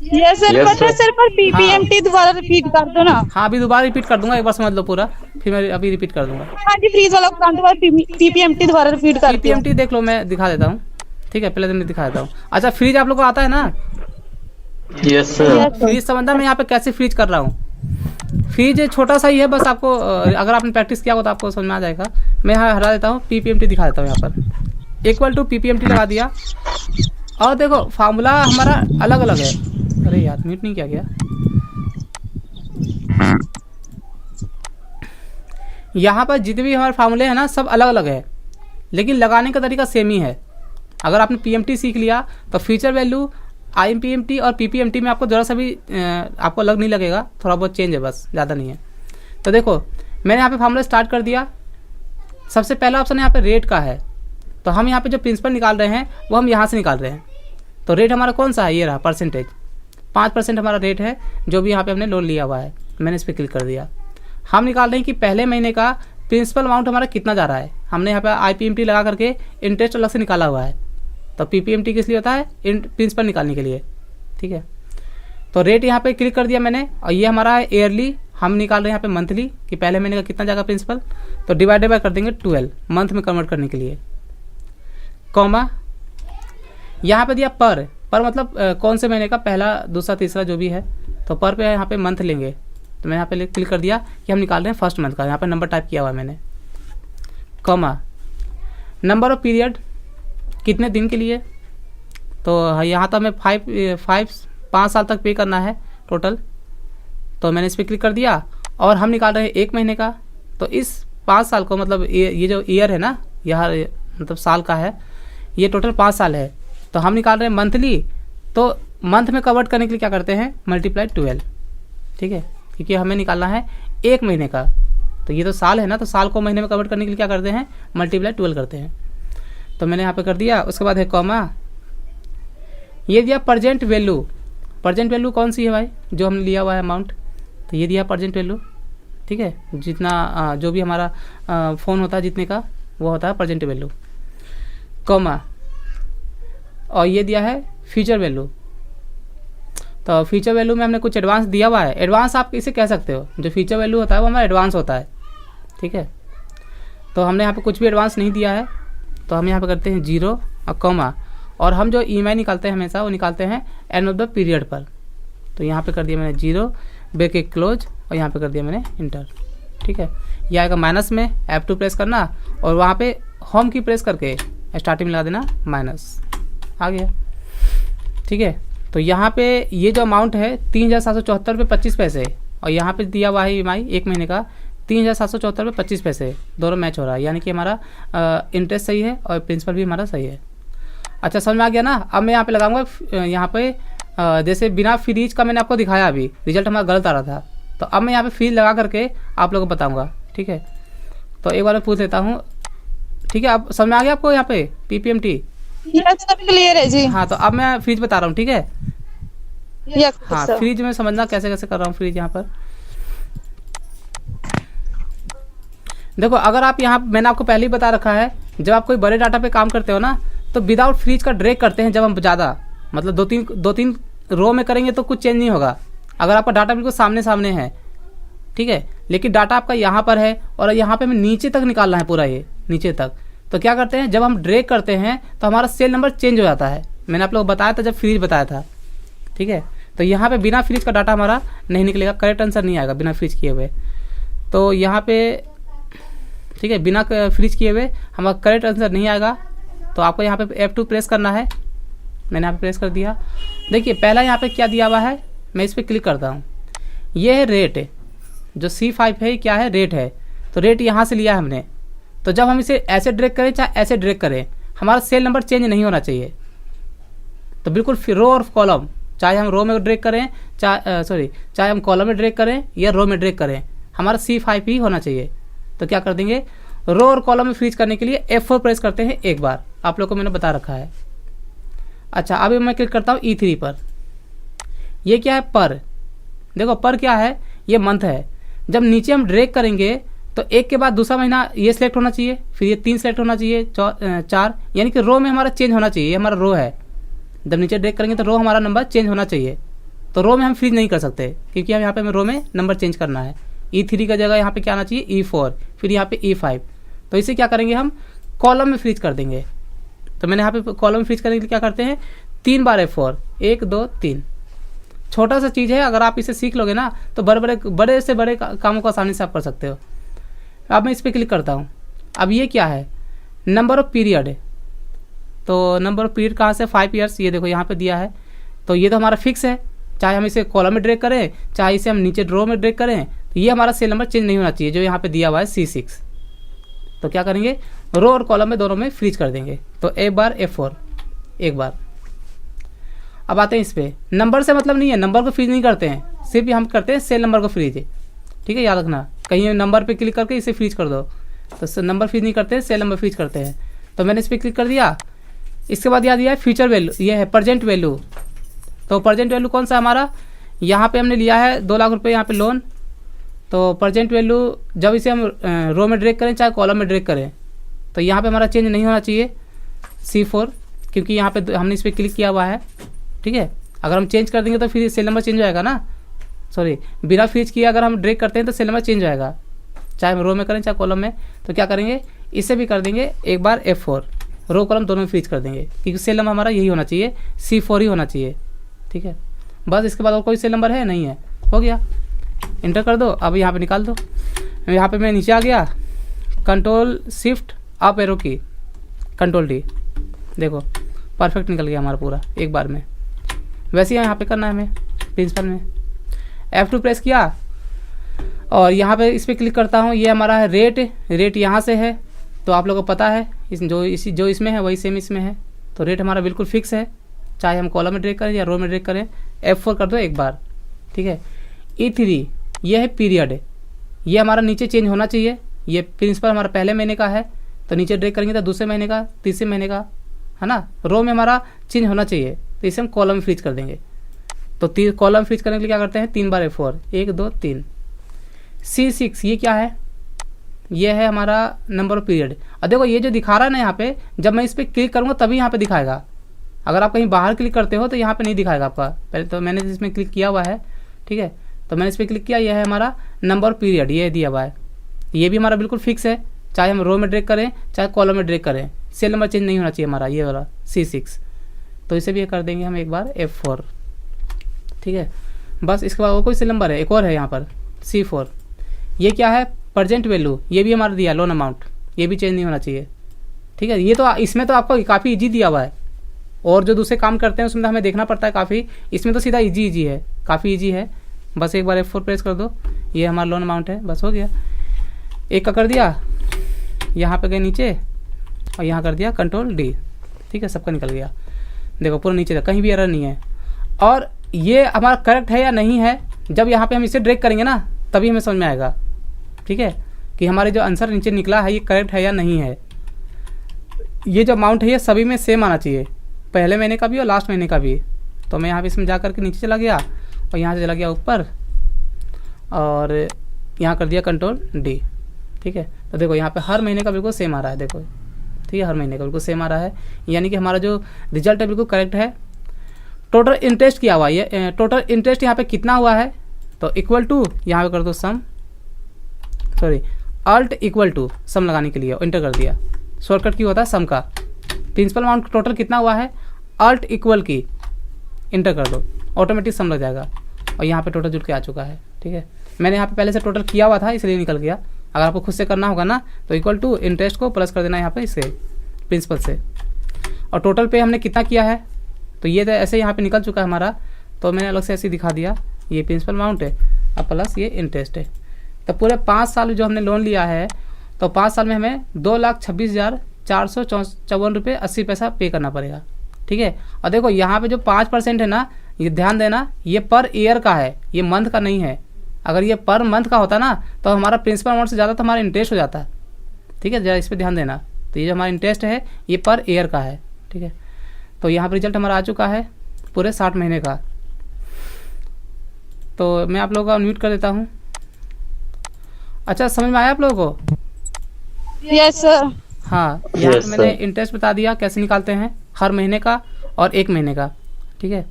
यस सर, पता है सर, पर पीपीएमटी दोबारा रिपीट कर दो ना।
हाँ अभी दोबारा रिपीट कर दूंगा, एक बार समझ लो पूरा, फिर मैं अभी रिपीट कर दूंगा।
हाँ जी, फ्रीज वाला काम दोबारा पीपीएमटी दोबारा रिपीट कर दो।
पीपीएमटी देख लो, मैं दिखा देता हूँ, ठीक है। पहले तो मैं दिखा देता हूँ। अच्छा फ्रीज आप लोग को आता है ना?
Yes sir.
फ्रीज समझना मैं यहाँ पे कैसे फ्रीज कर रहा हूँ। फ्रीज छोटा सा ही है, बस आपको अगर आपने प्रैक्टिस किया हो तो आपको समझ में आ जाएगा। मैं यहाँ हटा देता हूँ, पीपीएमटी दिखा देता हूँ। यहाँ पर इक्वल टू पीपीएमटी लगा दिया, और देखो फार्मूला हमारा अलग अलग है। अरे यार म्यूट नहीं किया गया। यहाँ पर जितने भी हमारे फार्मूले हैं ना सब अलग अलग है, लेकिन लगाने का तरीका सेम ही है। अगर आपने पीएमटी सीख लिया तो फ्यूचर वैल्यू आईएमपीएमटी और पीपीएमटी में आपको ज़रा सा भी आपको अलग नहीं लगेगा, थोड़ा बहुत चेंज है बस, ज़्यादा नहीं है। तो देखो मैंने यहाँ पे फार्मूला स्टार्ट कर दिया। सबसे पहला ऑप्शन यहाँ पे रेट का है, तो हम यहाँ पे जो प्रिंसिपल निकाल रहे हैं वो हम यहाँ से निकाल रहे हैं। तो रेट हमारा कौन सा है, ये रहा परसेंटेज, 5% हमारा रेट है जो भी यहाँ पे हमने लोन लिया हुआ है। मैंने इस पर क्लिक कर दिया। हम निकाल रहे हैं कि पहले महीने का प्रिंसिपल अमाउंट हमारा कितना जा रहा है। हमने यहाँ पे आईपीएमटी लगा करके इंटरेस्ट अलग से निकाला हुआ है। तो पीपीएमटी किस लिए होता है, प्रिंसिपल निकालने के लिए, ठीक है। तो रेट यहाँ पे क्लिक कर दिया मैंने, और ये हमारा है ईयरली, हम निकाल रहे हैं यहाँ पे मंथली कि पहले महीने का कितना जाएगा प्रिंसिपल। तो डिवाइडेड बाय कर देंगे 12 मंथ में कन्वर्ट करने के लिए, कॉमा यहाँ पे दिया पर मतलब कौन से महीने का, पहला दूसरा तीसरा जो भी है। तो पर पे यहाँ पे मंथ लेंगे। तो मैं यहाँ पे क्लिक कर दिया कि हम निकाल रहे हैं फर्स्ट मंथ का। यहाँ पे नंबर टाइप किया हुआ है मैंने, कॉमा नंबर ऑफ पीरियड कितने दिन के लिए। तो यहाँ तो हमें 5 साल तक पे करना है टोटल। तो मैंने इस पर क्लिक कर दिया, और हम निकाल रहे हैं 1 महीने का। तो इस 5 साल को मतलब ये जो ईयर है ना, यहाँ मतलब साल का है, ये टोटल 5 साल है। तो हम निकाल रहे हैं मंथली, तो मंथ में कन्वर्ट करने के लिए क्या करते हैं, मल्टीप्लाई 12, ठीक है, क्योंकि हमें निकालना है 1 महीने का। तो ये तो साल है ना, तो साल को महीने में कन्वर्ट करने के लिए क्या करते हैं, मल्टीप्लाई 12 करते हैं। तो मैंने यहाँ पे कर दिया। उसके बाद है कॉमा, ये दिया प्रेजेंट वैल्यू। प्रेजेंट वैल्यू कौन सी है भाई, जो हमने लिया हुआ है अमाउंट। तो ये दिया प्रेजेंट वैल्यू, ठीक है, जितना जो भी हमारा फ़ोन होता है जितने का वो होता है प्रेजेंट वैल्यू, कॉमा, और ये दिया है फ्यूचर वैल्यू। तो फ्यूचर वैल्यू में हमने कुछ एडवांस दिया हुआ है। एडवांस आप इसे कह सकते हो, जो फ्यूचर वैल्यू होता है वो हमारा एडवांस होता है, ठीक है। तो हमने यहाँ पे कुछ भी एडवांस नहीं दिया है। तो हम यहाँ पे करते हैं 0 और कॉमा, और हम जो ईएमआई निकालते हैं हमेशा वो निकालते हैं एंड ऑफ द पीरियड पर। तो यहाँ पे कर दिया मैंने 0 ब्रैकेट क्लोज, और यहाँ पे कर दिया मैंने इंटर, ठीक है। यह आएगा माइनस में, F2 प्रेस करना, और वहाँ पे होम की प्रेस करके स्टार्टिंग में लगा देना माइनस, आ गया, ठीक है। तो यहाँ पे ये जो अमाउंट है 3774 रुपये 25 पैसे, और यहाँ पे दिया हुआ है ईएमआई 1 महीने का 3774 रुपये 25 पैसे, दोनों मैच हो रहा है, यानी कि हमारा इंटरेस्ट सही है और प्रिंसिपल भी हमारा सही है। अच्छा समझ में आ गया ना। अब मैं यहाँ पे लगाऊंगा यहाँ पे जैसे बिना फ्रीज का मैंने आपको दिखाया, अभी रिजल्ट हमारा गलत आ रहा था। तो अब मैं यहाँ पे फ्रीज लगा करके आप लोगों को बताऊँगा, ठीक है। तो एक बार मैं पूछ लेता हूँ, ठीक है, अब समझ में आ गया आपको यहाँ पे पीपीएमटी?
यस सब क्लियर है जी।
हाँ तो अब मैं फ्रीज बता रहा हूँ, ठीक है।
यस
हाँ
सर।
फ्रीज में समझना कैसे कैसे कर रहा हूँ फ्रीज। यहाँ पर देखो, अगर आप यहाँ, मैंने आपको पहले ही बता रखा है, जब आप कोई बड़े डाटा पे काम करते हो ना तो विदाउट फ्रीज का ड्रैग करते हैं। जब हम ज़्यादा मतलब दो तीन रो में करेंगे तो कुछ चेंज नहीं होगा, अगर आपका डाटा बिल्कुल सामने सामने है, ठीक है। लेकिन डाटा आपका यहाँ पर है और यहाँ पे हमें नीचे तक निकालना है, पूरा ये नीचे तक। तो क्या करते हैं, जब हम ड्रैग करते हैं तो हमारा सेल नंबर चेंज हो जाता है। मैंने आप लोग को बताया था जब फ्रीज बताया था, ठीक है। तो यहाँ पे बिना फ्रीज का डाटा हमारा नहीं निकलेगा, करेक्ट आंसर नहीं आएगा बिना फ्रीज किए हुए। तो यहाँ पे ठीक है, बिना फ्रीज किए हुए हमारा करेक्ट आंसर नहीं आएगा। तो आपको यहाँ पे F2 प्रेस करना है। मैंने यहाँ पे प्रेस कर दिया। देखिए पहला यहाँ पे क्या दिया हुआ है, मैं इस पर क्लिक करता हूँ, ये है रेट, जो C5 है क्या है, रेट है। तो रेट यहाँ से लिया है हमने। तो जब हम इसे ऐसे ड्रैग करें चाहे ऐसे ड्रैग करें, हमारा सेल नंबर चेंज नहीं होना चाहिए। तो बिल्कुल रो और कॉलम, चाहे हम रो में ड्रैग करें चाहे हम कॉलम में ड्रैग करें या रो में ड्रैग करें, हमारा C5 ही होना चाहिए। तो क्या कर देंगे, रो और कॉलम में फ्रीज करने के लिए F4 प्रेस करते हैं एक बार, आप लोग को मैंने बता रखा है। अच्छा, अभी मैं क्लिक करता हूँ E3 पर। ये क्या है, पर। देखो पर क्या है, ये मंथ है। जब नीचे हम ड्रैग करेंगे तो एक के बाद दूसरा महीना ये सिलेक्ट होना चाहिए, फिर ये 3 सेलेक्ट होना चाहिए, 4, यानी कि रो में हमारा चेंज होना चाहिए। ये हमारा रो है, जब नीचे ड्रैग करेंगे तो रो हमारा नंबर चेंज होना चाहिए। तो रो में हम फ्रीज नहीं कर सकते, क्योंकि हम यहाँ पे हमें रो में नंबर चेंज करना है। E3 का जगह यहाँ पे क्या आना चाहिए, E4, फिर यहाँ पे E5। तो इसे क्या करेंगे, हम कॉलम में फ्रीज कर देंगे। तो मैंने यहाँ पे कॉलम में फ्रीज करने के लिए क्या करते हैं, 3 बार F4, 1 2 3। छोटा सा चीज़ है, अगर आप इसे सीख लोगे ना तो बड़े से बड़े कामों को आसानी से आप कर सकते हो। अब मैं इस पर क्लिक करता हूँ। अब ये क्या है, नंबर ऑफ पीरियड। तो नंबर ऑफ पीरियड कहाँ से, 5 ईयर्स, ये देखो यहाँ पे दिया है। तो ये तो हमारा फिक्स है, चाहे हम इसे कॉलम में ड्रैग करें चाहे इसे हम नीचे ड्रो में ड्रैग करें, तो ये हमारा सेल नंबर चेंज नहीं होना चाहिए, जो यहाँ पे दिया हुआ है C6। तो क्या करेंगे, रो और कॉलम में दोनों में फ्रीज कर देंगे। तो एक बार F4, एक बार। अब आते हैं इस पर, नंबर से मतलब नहीं है, नंबर को फ्रीज नहीं करते हैं, सिर्फ हम करते हैं सेल नंबर को फ्रीज। ठीक है, याद रखना, कहीं नंबर पे क्लिक करके इसे फ्रीज कर दो। तो नंबर फ्रीज नहीं करते हैं, सेल नंबर फ्रीज करते हैं। तो मैंने इस पर क्लिक कर दिया। इसके बाद याद दिया है फ्यूचर वैल्यू, ये है प्रेजेंट वैल्यू। तो प्रेजेंट वैल्यू कौन सा हमारा, यहाँ पे हमने लिया है 2 लाख रुपये यहाँ पे लोन। तो प्रेजेंट वैल्यू जब इसे हम रो में ड्रैग करें चाहे कॉलम में ड्रैग करें, तो यहाँ पे हमारा चेंज नहीं होना चाहिए C4, क्योंकि यहाँ पे हमने इस पर क्लिक किया हुआ है। ठीक है, अगर हम चेंज कर देंगे तो फिर सेल नंबर चेंज हो जाएगा ना, सॉरी बिना फ्रीज किए अगर हम ड्रैग करते हैं तो सेल नंबर चेंज हो जाएगा, चाहे हम रो में करें चाहे कॉलम में। तो क्या करेंगे, इसे भी कर देंगे एक बार F4, रो कॉलम दोनों में फ्रीज कर देंगे, क्योंकि सेल नंबर हमारा यही होना चाहिए, C4 ही होना चाहिए। ठीक है, बस इसके बाद और कोई सेल नंबर है नहीं है, हो गया। इंटर कर दो, अब यहाँ पे निकाल दो। यहाँ पे मैं नीचे आ गया, कंट्रोल शिफ्ट अप एरो की, कंट्रोल D, देखो परफेक्ट निकल गया हमारा पूरा एक बार में। वैसे ही यहाँ पे करना है हमें, प्रिंसिपल में F2 प्रेस किया और यहाँ पे इस पर क्लिक करता हूँ। ये हमारा है रेट यहाँ से है, तो आप लोगों को पता है जो इसमें है वही सेम इसमें है। तो रेट हमारा बिल्कुल फिक्स है, चाहे हम कॉलम में ड्रैग करें या रो में ड्रैग करें। F4 कर दो एक बार। ठीक है, E3 ये है पीरियड, ये हमारा नीचे चेंज होना चाहिए। ये प्रिंसिपल हमारा पहले महीने का है, तो नीचे ड्रैग करेंगे तो दूसरे महीने का, तीसरे महीने का, है ना। रो में हमारा चेंज होना चाहिए, तो इसे हम कॉलम में फ्रीज कर देंगे। तो कॉलम फ्रीज करने के लिए क्या करते हैं, 3 बार F4, 1 2 3। C6 ये क्या है, ये है हमारा नंबर ऑफ पीरियड। और देखो ये जो दिखा रहा है ना यहाँ पे, जब मैं इस पर क्लिक करूँगा तभी यहाँ पे दिखाएगा। अगर आप कहीं बाहर क्लिक करते हो तो यहाँ पे नहीं दिखाएगा आपका। पहले तो मैंने इसमें क्लिक किया हुआ है, ठीक है, तो मैंने इस पर क्लिक किया। यह है हमारा नंबर ऑफ पीरियड, ये दिया हुआ है। ये भी हमारा बिल्कुल फिक्स है, चाहे हम रो में ड्रैग करें चाहे कॉलम में ड्रैग करें, सेल नंबर चेंज नहीं होना चाहिए हमारा, ये वाला C6। तो इसे भी कर देंगे हम एक बार F4। ठीक है, बस इसके बाद और कोई सेल नंबर है, एक और है यहाँ पर C4। ये क्या है, प्रेजेंट वैल्यू, ये भी हमारा दिया लोन अमाउंट, ये भी चेंज नहीं होना चाहिए। ठीक है, ये तो इसमें तो आपको काफ़ी ईजी दिया हुआ है, और जो दूसरे काम करते हैं उसमें हमें देखना पड़ता है काफ़ी। इसमें तो सीधा ईजी है, काफ़ी ईजी है। बस एक बार F4 प्रेस कर दो, ये हमारा लोन अमाउंट है, बस हो गया। एक का कर दिया, यहाँ पे गए नीचे और यहाँ कर दिया कंट्रोल D। ठीक है, सबका निकल गया, देखो पूरा नीचे तक, कहीं भी एरर नहीं है। और ये हमारा करेक्ट है या नहीं है, जब यहाँ पे हम इसे ड्रैग करेंगे ना तभी हमें समझ में आएगा। ठीक है, कि हमारे जो आंसर नीचे निकला है ये करेक्ट है या नहीं है। ये जो अमाउंट है ये सभी में सेम आना चाहिए, पहले महीने का भी और लास्ट महीने का भी। तो मैं यहाँ पे इसमें जा करके नीचे चला गया और यहाँ से चला गया ऊपर और यहाँ कर दिया कंट्रोल D। ठीक है, तो देखो यहाँ पे हर महीने का बिल्कुल सेम आ रहा है, देखो ठीक है, हर महीने का बिल्कुल सेम आ रहा है, यानी कि हमारा जो रिजल्ट है बिल्कुल करेक्ट है। टोटल इंटरेस्ट किया हुआ है, ये टोटल इंटरेस्ट यहाँ पे कितना हुआ है, तो इक्वल टू यहाँ पे कर दो सम, sorry alt equal to some लगाने के लिए इंटर कर दिया। शॉर्टकट की होता है सम का। प्रिंसिपल अमाउंट टोटल कितना हुआ है, अल्ट इक्वल की इंटर कर दो, ऑटोमेटिक सम लग जाएगा और यहाँ पे टोटल जुड़ के आ चुका है। ठीक है, मैंने यहाँ पे पहले से टोटल किया हुआ था इसलिए निकल गया। अगर आपको खुद से करना होगा ना तो इक्वल टू इंटरेस्ट को प्लस कर देना यहाँ पे इससे प्रिंसिपल से, और टोटल पे हमने कितना किया है, तो ये तो ऐसे यहाँ पे निकल चुका है हमारा। तो मैंने अलग से ऐसे ही दिखा दिया, ये प्रिंसिपल अमाउंट है और प्लस ये इंटरेस्ट है। तो पूरे 5 साल जो हमने लोन लिया है, तो 5 साल में हमें 2,26,454 रुपये 80 पैसा पे करना पड़ेगा। ठीक है, और देखो यहाँ पे जो 5% है ना, ये ध्यान देना, ये पर ईयर का है, ये मंथ का नहीं है। अगर ये पर मंथ का होता ना तो हमारा प्रिंसिपल अमाउंट से ज़्यादा तो हमारा इंटरेस्ट हो जाता। ठीक है, जरा इस पर ध्यान देना। तो ये जो हमारा इंटरेस्ट है ये पर ईयर का है। ठीक है, तो यहाँ पर रिजल्ट हमारा आ चुका है पूरे 60 महीने का। तो मैं आप लोगों को म्यूट कर देता हूँ। अच्छा, समझ में आया आप लोगों को?
Yes sir.
हाँ, यहाँ पे मैंने इंटरेस्ट बता दिया कैसे निकालते हैं, हर महीने का और 1 महीने का। ठीक है,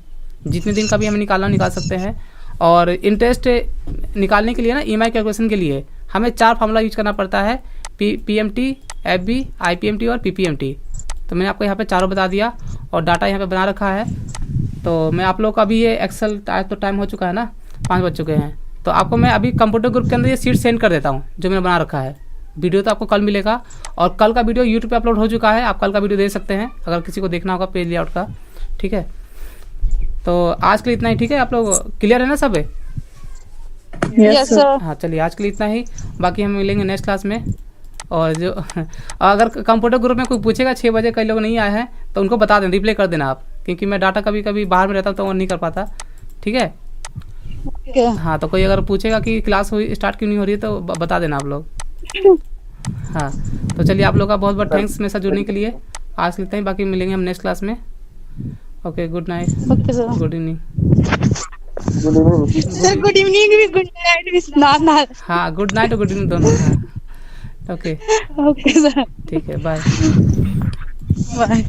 जितने दिन का भी हमें निकाल सकते हैं। और इंटरेस्ट निकालने के लिए ना, EMI कैलकुलेशन के लिए हमें 4 फार्मूला यूज करना पड़ता है, PMT, FB, IPMT और PPMT। तो मैंने आपको यहाँ पे चारों बता दिया और डाटा यहाँ पे बना रखा है। तो मैं आप लोग का भी ये एक्सेल तो टाइम हो चुका है ना, 5 बज चुके हैं। तो आपको मैं अभी कंप्यूटर ग्रुप के अंदर ये सीट सेंड कर देता हूँ जो मैंने बना रखा है। वीडियो तो आपको कल मिलेगा और कल का वीडियो यूट्यूब पे अपलोड हो चुका है, आप कल का वीडियो देख सकते हैं अगर किसी को देखना होगा पेज लेआउट का। ठीक है, तो आज के लिए इतना ही। ठीक है, आप लोग क्लियर है ना सब?
Yes sir.
हाँ, चलिए आज के लिए इतना ही, बाकी हम मिलेंगे नेक्स्ट क्लास में। और जो अगर कंप्यूटर ग्रुप में कोई पूछेगा 6 बजे कई लोग नहीं आए हैं तो उनको बता दें, रिप्लाई कर देना आप, क्योंकि मैं डाटा कभी कभी बाहर में रहता हूँ तो वो नहीं कर पाता। ठीक है, हाँ, तो कोई अगर पूछेगा कि क्लास हुई स्टार्ट क्यों नहीं हो रही है तो बता देना आप लोग। हाँ, तो चलिए आप लोग का बहुत बहुत थैंक्स मेरे साथ जुड़ने के लिए। आज लेते हैं, बाकी मिलेंगे हम नेक्स्ट क्लास में। Okay, good night,
okay sir.
Good evening.
Sir good evening भी, गुड नाइट भी, ना।
हाँ, गुड नाइट और गुड इवनिंग दोनों। ओके
ओके सर,
ठीक है, बाय।
बाय।